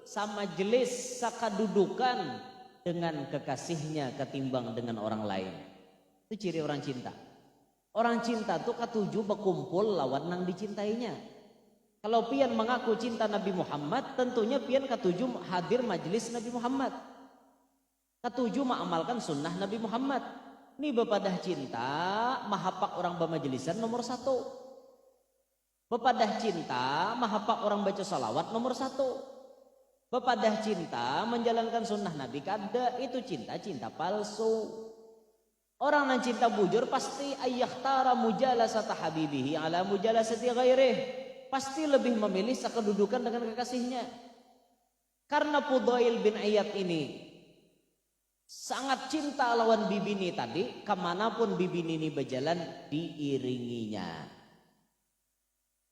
sama jelis sakadudukan dengan kekasihnya ketimbang dengan orang lain. Itu ciri orang cinta. Orang cinta tuh katuju berkumpul lawan nang dicintainya. Kalau pian mengaku cinta Nabi Muhammad, tentunya pian katuju hadir majelis Nabi Muhammad. Katuju mengamalkan sunnah Nabi Muhammad. Ini bepadah cinta, mahapak orang bermajelisan nomor 1. Bepadah cinta, mahapak orang baca salawat nomor 1. Bepadah cinta, menjalankan sunnah Nabi kada, itu cinta palsu. Orang yang cinta bujur pasti ayyakhtara mujalasata habibihi ala mujalasati ghairih. Pasti lebih memilih sekedudukan dengan kekasihnya. Karena Fudail bin Iyad ini sangat cinta lawan bibini tadi, kemanapun bibini ini berjalan diiringinya.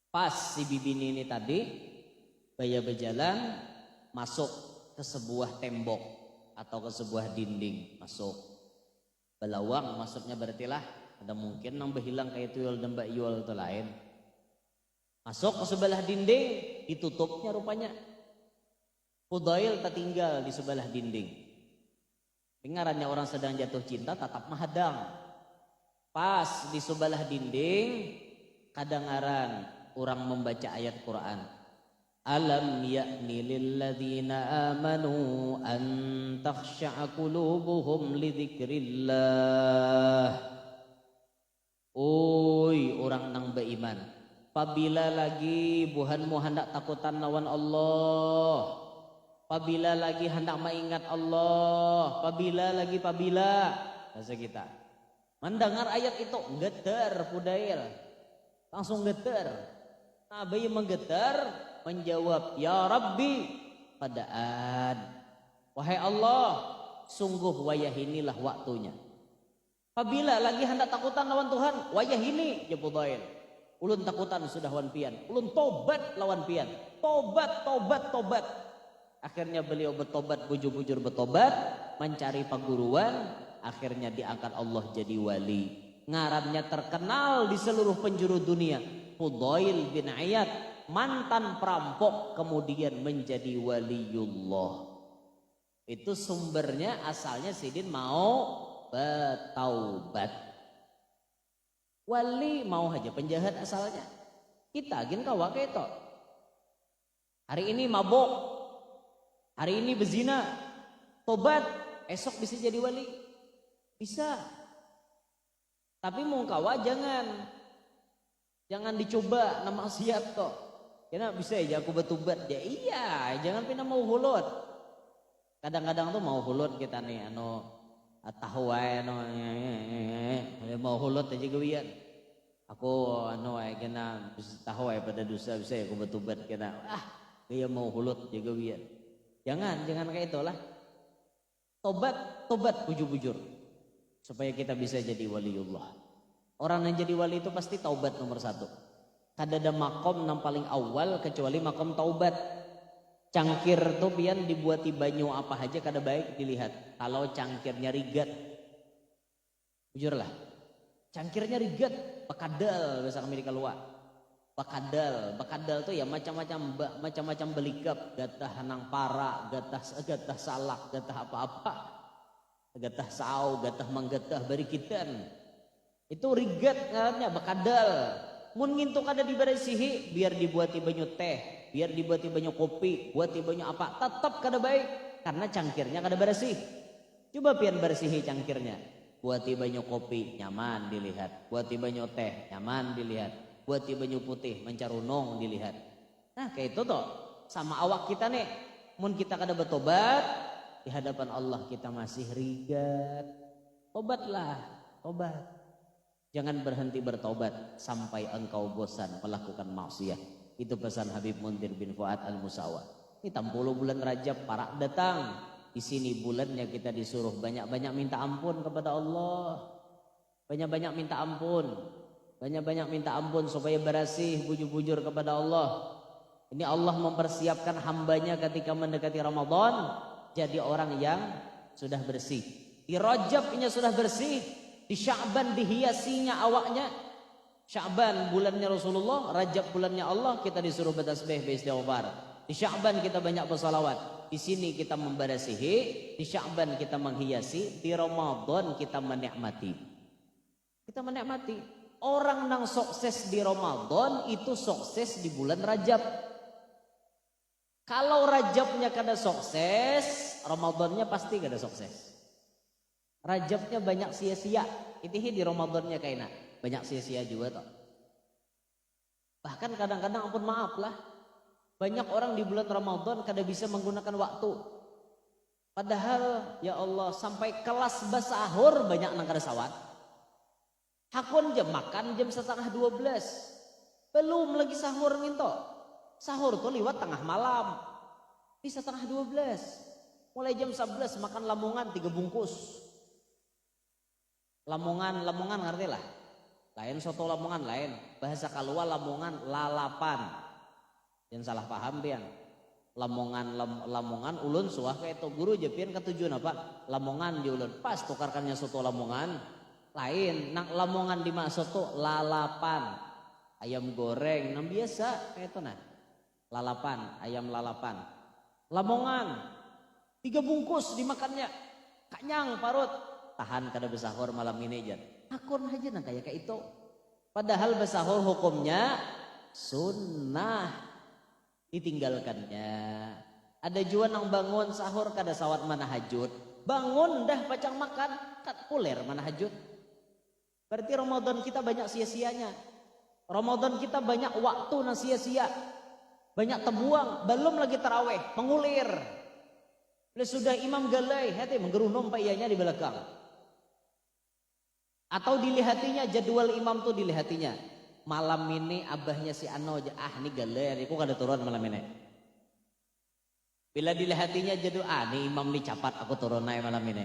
Pas si bibini ini tadi baya berjalan, masuk ke sebuah tembok atau ke sebuah dinding, masuk. Belawang maksudnya berarti lah ada mungkin nambah hilang kayak tuyul dan mbak yul itu lain. Masuk ke sebelah dinding, ditutupnya rupanya. Fudail tertinggal di sebelah dinding. Dengarannya orang sedang jatuh cinta tatap menghadang. Pas di sebelah dinding, kadangaran orang membaca ayat Quran. Alam ya'ni lilladzina amanu an takhsha'a qulubuhum li dzikrillah. Oi orang nang beriman, apabila lagi buhanmu hendak takutan lawan Allah, apabila lagi hendak mengingat Allah, apabila bahasa kita mendengar ayat itu getar Fudail, langsung getar. Nabi menggetar menjawab, ya Rabbi padaan, wahai Allah sungguh wayah inilah waktunya. Apabila lagi hendak takutan lawan Tuhan, wayah ini ya Fudail. Ulun takutan sudah wan pian, ulun tobat lawan pian, tobat. Akhirnya beliau bertobat, bujur-bujur bertobat, mencari perguruan, akhirnya diangkat Allah jadi wali. Ngarannya terkenal di seluruh penjuru dunia, Fudail bin Iyad, mantan perampok kemudian menjadi waliullah. Itu sumbernya asalnya Sidin mau bertaubat. Wali mau aja penjahat asalnya. Kita gin kawa keto. Hari ini mabok, hari ini bezina, tobat, esok bisa jadi wali. Bisa. Tapi mau kawa jangan dicoba nama maksiat kok. Karena bisa aja aku bertobat ya. Iya, jangan pindah mau hulut. Kadang-kadang tuh mau hulut kita nih tahu wae mau hulut aja gawian. Aku kena tahu wae pada dosa bisa aku bertobat kena. Dia mau hulut aja gawian. Jangan kayak itulah. Tobat bujur-bujur supaya kita bisa jadi waliullah. Orang yang jadi wali itu pasti taubat nomor 1. Kada ada makom yang paling awal kecuali makom taubat. Cangkir tuh pian dibuati banyu apa aja kada baik dilihat. Kalau cangkirnya rigat, bujurlah. Cangkirnya rigat, bakadal bahasa Amerika luar. Bakadal tuh ya macam-macam belikap, gatah nang para, gatah salak, gatah apa-apa, gatah sau, gatah manggatah barikitan. Itu rigat ngarannya bakadal. Mun ngintuk ada diberesihi biar dibuati banyu teh, biar dibuati banyu kopi, buati banyu apa, tetap kada baik karena cangkirnya kada bersih. Coba pian bersihi cangkirnya. Buati banyu kopi nyaman dilihat, buati banyu teh nyaman dilihat, buati banyu putih mencarunong dilihat. Nah kayak itu toh sama awak kita nih. Mun kita kada bertobat di hadapan Allah kita masih rigat. Tobatlah, tobat. Jangan berhenti bertobat sampai engkau bosan melakukan maksiat. Itu pesan Habib Munzir bin Fuad Al-Musawa. Ini 60 bulan Rajab parak datang. Di sini bulannya kita disuruh banyak-banyak minta ampun kepada Allah. Banyak-banyak minta ampun. Banyak-banyak minta ampun supaya bersih bujur-bujur kepada Allah. Ini Allah mempersiapkan hambanya ketika mendekati Ramadan. Jadi orang yang sudah bersih. Di Rajabnya sudah bersih. Di Sya'ban dihiasinya awaknya. Sya'ban bulannya Rasulullah, Rajab bulannya Allah, kita disuruh bertasbih, beristighfar. Di Sya'ban kita banyak bersalawat. Di sini kita membersihi, di Sya'ban kita menghiasi, di Ramadan kita menikmati. Kita menikmati. Orang yang sukses di Ramadan itu sukses di bulan Rajab. Kalau Rajabnya kada sukses, Ramadannya pasti kada sukses. Rajabnya banyak sia-sia, itihi di Ramadannya kayaknya banyak sia-sia juga toh. Bahkan kadang-kadang ampun maaf lah, banyak orang di bulan Ramadan kada bisa menggunakan waktu. Padahal ya Allah sampai kelas basahur banyak nang kada sawat. Hakun jam makan jam 11:30, belum lagi sahur nginto. Sahur tuh liwat tengah malam, bisa 11:30. Mulai jam 11 makan lamongan 3 bungkus. Lamongan ngerti lah. Lain soto Lamongan lain. Bahasa kalua Lamongan lalapan. Jangan salah paham pian. Lamongan ulun suah kayak itu guru jepian ketujuan apa Lamongan di ulun pas tukarkannya soto Lamongan lain nang Lamongan dimaksud tuh lalapan ayam goreng nang biasa kayak itu nah lalapan ayam lalapan Lamongan 3 bungkus dimakannya kanyang parut tahan kada besahur malam ini aja akun aja nang kayak itu padahal besahur hukumnya sunnah ditinggalkannya. Ada juga nang bangun sahur kada sawat manahajud. Bangun dah pacang makan kat puler manahajud. Berarti Ramadan kita banyak sia-sianya. Ramadan kita banyak waktu nang sia-sia. Banyak terbuang, belum lagi taraweh, mengulir. Bila sudah imam galai, hati menggerunum payahnya di belakang. Atau dilihatinya jadwal imam tuh dilihatinya. Malam ini abahnya si Ano aja nih galer aku kada turun malam ini bila dilihatinya jadi nih imam nih capat aku turun naik malam ini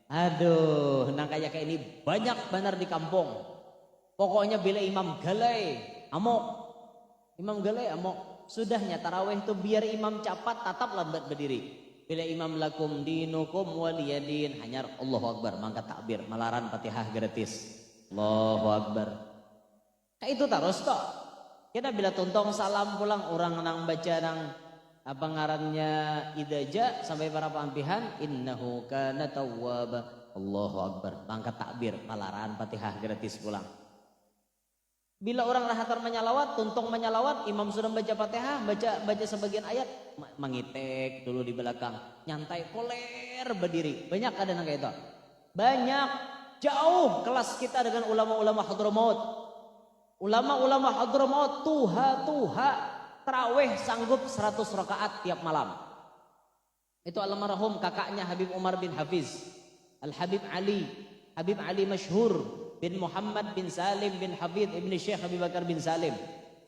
aduh nang kayak ini banyak benar di kampung pokoknya bila imam galai amok sudahnya taraweh itu biar imam capat tatap lambat berdiri bila imam lakum dinukum waliyadin hanya Allahu Akbar mangkat takbir malaran Fatihah gratis Allahu Akbar kayak itu terus toh. Kita bila tuntong salam pulang orang nang baca nang apa ngarannya idaja sampai para pampihan innahu kana tawwaba Allahu Akbar mangkat takbir malaran Fatihah gratis pulang. Bila orang rahatar menyalawat tuntong menyalawat imam sudah baca Fatihah baca sebagian ayat mengitek dulu di belakang nyantai koler berdiri banyak ada nang kayak itu. Banyak jauh kelas kita dengan ulama-ulama Hadramaut. Ulama-ulama Hadramaut tuha tarawih sanggup 100 rakaat tiap malam. Itu almarhum kakaknya Habib Umar bin Hafiz, Al-Habib Ali masyhur bin Muhammad bin Salim bin Habib ibni Syekh Habib Bakar bin Salim.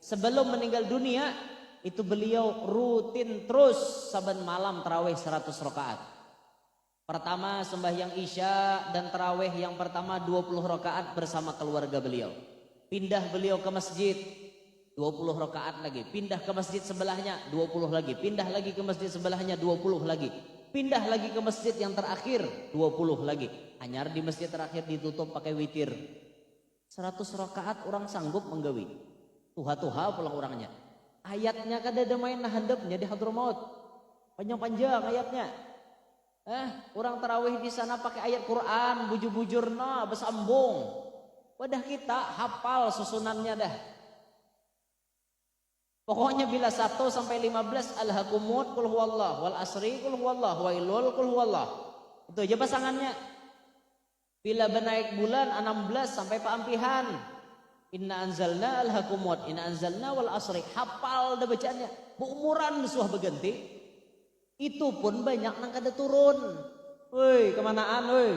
Sebelum meninggal dunia itu beliau rutin terus saban malam tarawih 100 rakaat. Pertama sembahyang Isya dan tarawih yang pertama 20 rakaat bersama keluarga beliau. Pindah beliau ke masjid 20 rakaat lagi, pindah ke masjid sebelahnya 20 lagi, pindah lagi ke masjid sebelahnya 20 lagi, pindah lagi ke masjid yang terakhir 20 lagi. Hanyar di masjid terakhir ditutup pakai witir. 100 rakaat orang sanggup menggawi. Tuha pulang orangnya. Ayatnya kada ada main hadapnya di Hadramaut. Panjang-panjang ayatnya. Orang tarawih di sana pakai ayat Quran, bujur-bujurna bersambung. Wadah kita hafal susunannya dah. Pokoknya bila 1 sampai 15 alhaqumut qul huwallah wal asri qul huwallah wailul qul huwallah. Itu aja pasangannya. Bila benaik bulan 16 sampai paampihan. Inna anzalna alhaqumut inna anzalna wal asri hafal dah bacanya. Umuran suah berganti. Itu pun banyak nang kada turun. Woi, kemanaan woi?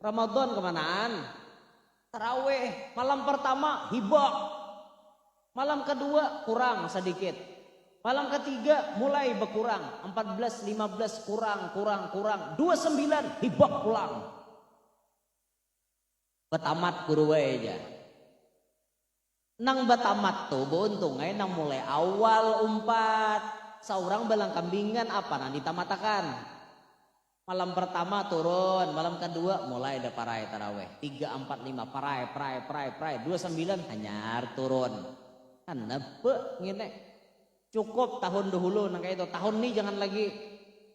Ramadan kemanaan? Tarawih malam pertama hibah, malam kedua kurang sedikit, malam ketiga mulai berkurang, 14, 15 kurang, 29 hibah pulang. Betamat guru aja. Nang betamat tuh beuntungai nang mulai awal umpat, seorang balang kambingan apa nang ditamatakan. Malam pertama turun, malam kedua mulai ada parai taraweh. 3, 4, 5 parai. 29 hanyar turun. Kan nebe ngene. Cukup tahun dahulu nang kayak itu. Tahun ini jangan lagi.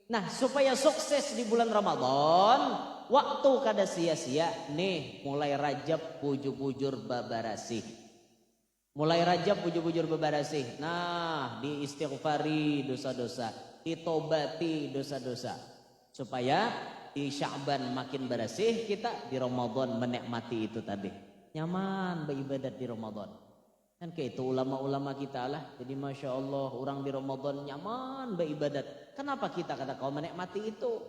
Nah, supaya sukses di bulan Ramadan, waktu kada sia-sia nih mulai Rajab bujur-bujur babarasih. Mulai Rajab bujur-bujur babarasih. Nah, diistighfari dosa-dosa, ditobati dosa-dosa. Supaya di Sya'ban makin bersih kita di Ramadan menikmati itu tadi. Nyaman beribadat di Ramadan. Kan kayak itu ulama-ulama kita lah. Jadi Masya Allah orang di Ramadan nyaman beribadat. Kenapa kita kata kau menikmati itu?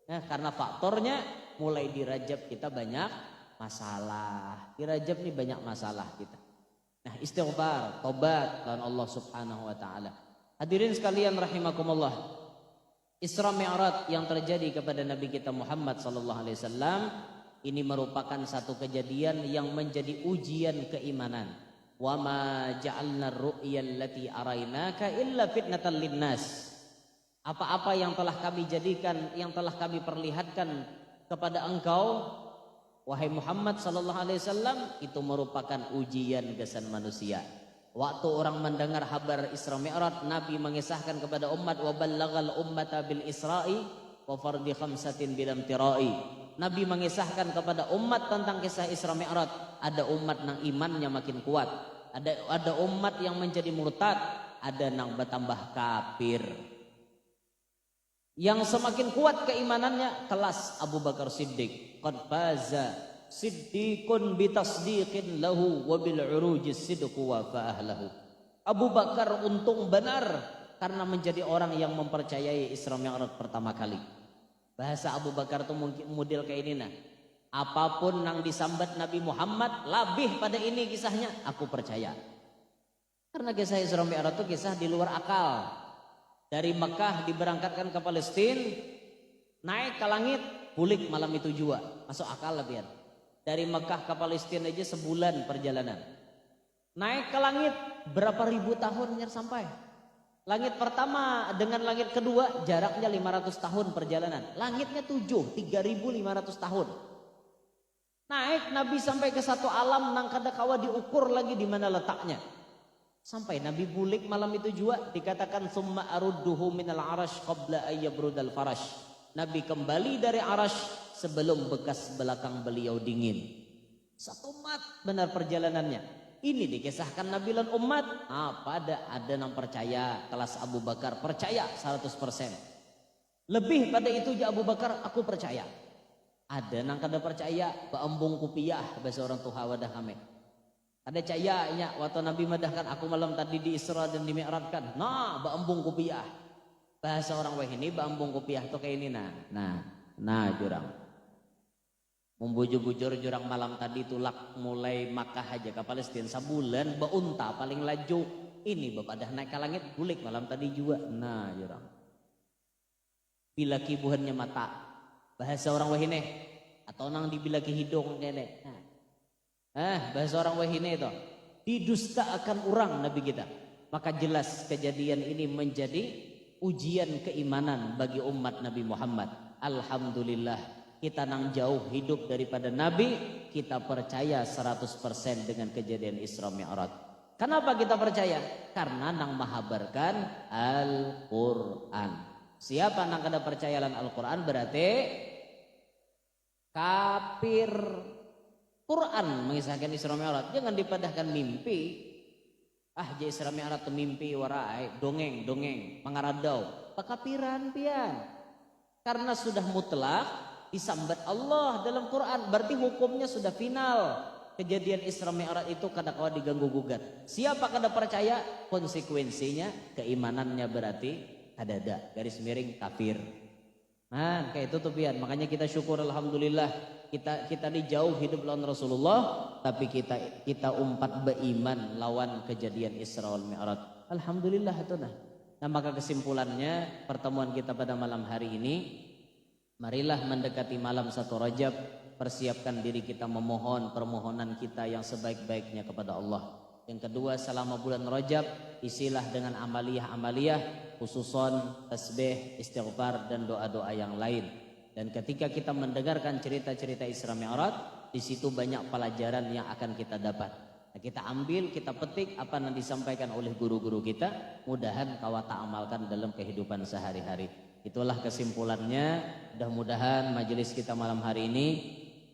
Nah, karena faktornya mulai di Rajab kita banyak masalah. Di Rajab nih banyak masalah kita. Nah istighfar, tobat dan Allah subhanahu wa ta'ala. Hadirin sekalian rahimakumullah. Isra Mi'raj yang terjadi kepada Nabi kita Muhammad sallallahu alaihi wasallam ini merupakan satu kejadian yang menjadi ujian keimanan. Wa ma ja'alna ar-ru'ya allati arainaka illa fitnatan linnas. Apa-apa yang telah kami jadikan, yang telah kami perlihatkan kepada engkau, wahai Muhammad sallallahu alaihi wasallam, itu merupakan ujian kesan manusia. Waktu orang mendengar kabar Isra Mi'raj, Nabi mengisahkan kepada umat, wa ballagal ummata bil Isra'i wa fardi khamsatin bilam tirai. Nabi mengisahkan kepada umat tentang kisah Isra Mi'raj. Ada umat yang imannya makin kuat, ada umat yang menjadi murtad, ada yang bertambah kafir. Yang semakin kuat keimanannya kelas Abu Bakar Siddiq. Qad faza siddiqun bitasdiqin lahu wa bil urujis sidqu wa fa'ahlahu. Abu Bakar untung benar karena menjadi orang yang mempercayai Isra Mi'raj pertama kali. Bahasa Abu Bakar itu model kayak ini nah. Apapun yang disambat Nabi Muhammad labih pada ini kisahnya, aku percaya. Karena kisah Isra Mi'raj itu kisah di luar akal. Dari Mekah diberangkatkan ke Palestina, naik ke langit, bulik malam itu juga. Masuk akal lah biar. Dari Mekah ke Palestina aja sebulan perjalanan. Naik ke langit berapa ribu tahun sampai. Langit pertama dengan langit kedua jaraknya 500 tahun perjalanan. Langitnya 3.500 tahun. Naik Nabi sampai ke satu alam nang kada kawa diukur lagi di mana letaknya. Sampai Nabi bulik malam itu juga, dikatakan summa arudduhu minal arash qabla ayyabrudal farash. Nabi kembali dari arash sebelum bekas belakang beliau dingin. Satu mat benar perjalanannya. Ini dikisahkan Nabi dan umat. Pada ada yang percaya, kelas Abu Bakar percaya 100%. Lebih pada itu ya Abu Bakar, aku percaya. Ada yang kada percaya, baembung kupiah bahasa orang tua wadah kami. Ada cayanya waktu Nabi madahkan aku malam tadi di Isra dan di Mi'rajkan. Nah, baembung kupiah. Bahasa orang weh ini baembung kupiah tuh kayak ini nah jurang. Membujur-bujur jurang malam tadi tulak mulai Makkah aja ke Palestina sebulan beunta paling laju. Ini bapak dah naik ke langit bulik malam tadi juga. Nah, jurang. Bila kibuhannya mata. Bahasa orang weh ini atau nang dibilaki hidung nenek. Bahasa orang wahine itu didustakan orang Nabi kita. Maka jelas kejadian ini menjadi ujian keimanan bagi umat Nabi Muhammad. Alhamdulillah kita nang jauh hidup daripada Nabi, kita percaya 100% dengan kejadian Isra Mi'raj. Kenapa kita percaya? Karena nang mahabarkan Al-Quran. Siapa nang kada percaya lan Al-Quran berarti kafir. Quran mengisahkan Isra Mi'raj, jangan dipadahkan mimpi. Je Isra Mi'raj itu mimpi warai, dongeng, pangaradau, pakapiran pian. Karena sudah mutlak disambat Allah dalam Quran, berarti hukumnya sudah final. Kejadian Isra Mi'raj itu kada kawa diganggu gugat. Siapa kada percaya, konsekuensinya keimanannya berarti kadada, garis miring kafir. Nah, kayak itu tuh pian. Makanya kita syukur alhamdulillah. Kita ini jauh hidup lawan Rasulullah, tapi kita umpat beriman lawan kejadian Isra wal Mi'raj. Alhamdulillah itu nah. Maka kesimpulannya pertemuan kita pada malam hari ini, marilah mendekati malam 1 Rajab, persiapkan diri kita memohon permohonan kita yang sebaik-baiknya kepada Allah. Yang kedua, selama bulan Rajab isilah dengan amaliyah-amaliyah, khususon tasbih, istighfar dan doa-doa yang lain. Dan ketika kita mendengarkan cerita-cerita Isra Mi'raj, di situ banyak pelajaran yang akan kita dapat. Nah, kita ambil, kita petik apa yang disampaikan oleh guru-guru kita, mudahan kawata amalkan dalam kehidupan sehari-hari. Itulah kesimpulannya. Mudah-mudahan majelis kita malam hari ini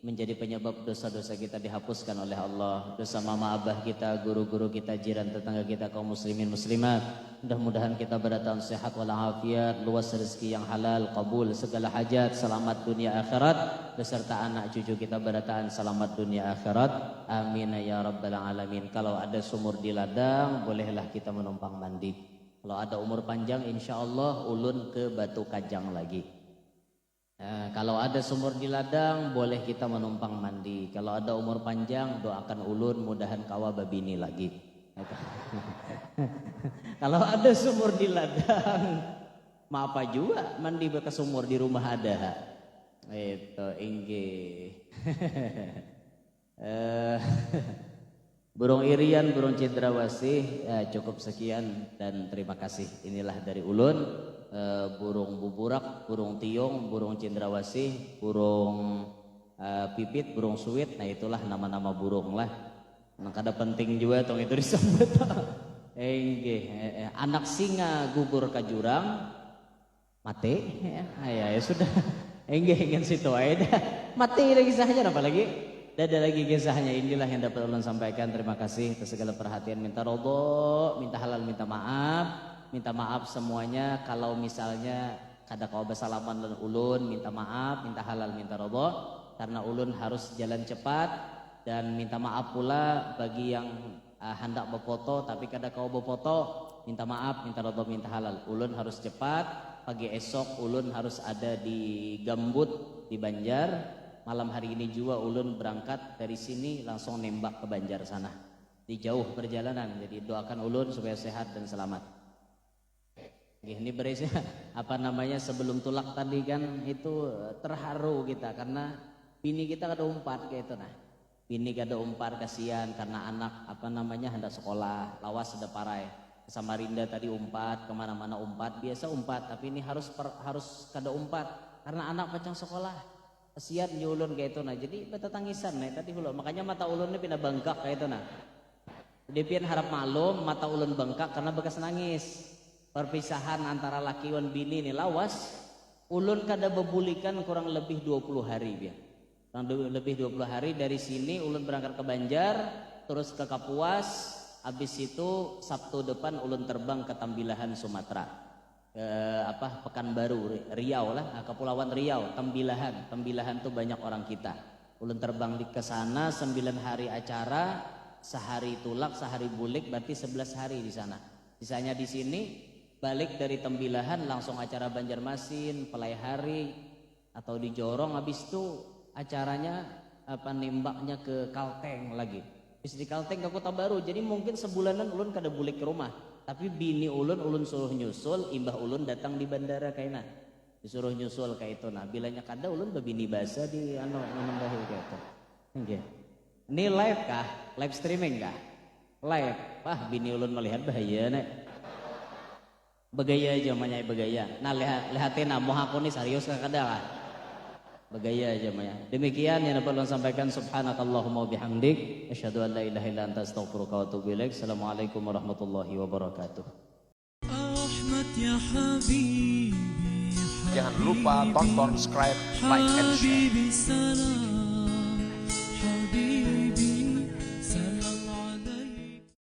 menjadi penyebab dosa-dosa kita dihapuskan oleh Allah. Dosa mama abah kita, guru-guru kita, jiran tetangga kita, kaum muslimin muslimat. Mudah-mudahan kita berdatang sehat walafiat, luas rezeki yang halal, kabul segala hajat, selamat dunia akhirat, beserta anak cucu kita berdatang selamat dunia akhirat. Amin ya rabbal alamin. Kalau ada sumur di ladang, bolehlah kita menumpang mandi. Kalau ada umur panjang, insya Allah ulun ke Batu Kajang lagi. Kalau ada sumur di ladang, boleh kita menumpang mandi. Kalau ada umur panjang, doakan ulun mudahan kawa babini lagi. Kalau ada sumur di ladang, apa juga mandi ke sumur di rumah ada. Itu inggih. Burung irian, burung cendrawasih, cukup sekian dan terima kasih. Inilah dari ulun. burung buburak, burung tiung, burung cendrawasih, burung pipit, burung suwit. Nah itulah nama-nama burung lah. Nah kada penting juga tong itu disebut. Anak singa gugur ke jurang mati ya sudah. Ingin situ aja mati lagi kisahnya apa lagi. Ada lagi kisahnya, inilah yang dapat ulun sampaikan. Terima kasih atas segala perhatian. Minta ridho, minta halal, minta maaf semuanya. Kalau misalnya kada kau bersalaman dan ulun, minta maaf, minta halal, minta ridho, karena ulun harus jalan cepat. Dan minta maaf pula bagi yang hendak berfoto tapi kada kau berfoto, minta maaf, minta ridho, minta halal. Ulun harus cepat. Pagi esok ulun harus ada di Gambut di Banjar. Malam hari ini juga ulun berangkat dari sini langsung nembak ke Banjar sana. Di jauh perjalanan, jadi doakan ulun supaya sehat dan selamat. Ini berisi sebelum tulak tadi kan itu terharu kita karena bini kita kada umpat kayak itu nah. Bini kada umpat kasihan karena anak hendak sekolah, lawas sudah parai. Samarinda tadi umpat, kemana-mana umpat, biasa umpat, tapi ini harus kada umpat karena anak pacang sekolah. Kasihan ulun kayak itu nah, jadi beta tangisan nah tadi hulu, makanya mata ulun ini pindah bengkak kayak itu nah. Dia pian harap malum mata ulun bengkak karena bekas nangis. Perpisahan antara laki wan bini ini lawas, ulun kada bebulikan kurang lebih 20 hari biar. Kurang lebih 20 hari dari sini ulun berangkat ke Banjar, terus ke Kapuas, habis itu Sabtu depan ulun terbang ke Tambilahan Sumatera. Pekanbaru Riau lah, Kepulauan Riau, Tambilahan tuh banyak orang kita. Ulun terbang ke sana 9 hari acara, sehari tulak, sehari bulik, berarti 11 hari di sana. Sisanya di sini, balik dari Tambilahan langsung acara Banjarmasin, Pelai Hari atau di Jorong, habis itu acaranya nembaknya ke Kalteng lagi. Habis di Kalteng ke Kota Baru. Jadi mungkin sebulanan ulun kada bulik ke rumah. Tapi bini ulun suruh nyusul, imbah ulun datang di bandara kayaknya disuruh nyusul kayak itu nah. Bilanya kada ulun babini bahasa di menambahi kayak itu. Ini live kah? Live streaming kah? Live. Wah bini ulun melihat bahaya nek. Begaya aja manyai begaya. Nah lihatin mau aku nih serius kada kah? Begaya aja maya. Demikian yang dapat ulun sampaikan. Subhanakallahumma bihamdik asyhadu an la ilaha illa anta astaghfiruka wa atubu ilaik. Assalamualaikum warahmatullahi wabarakatuh. Jangan lupa tonton, subscribe, like, and share.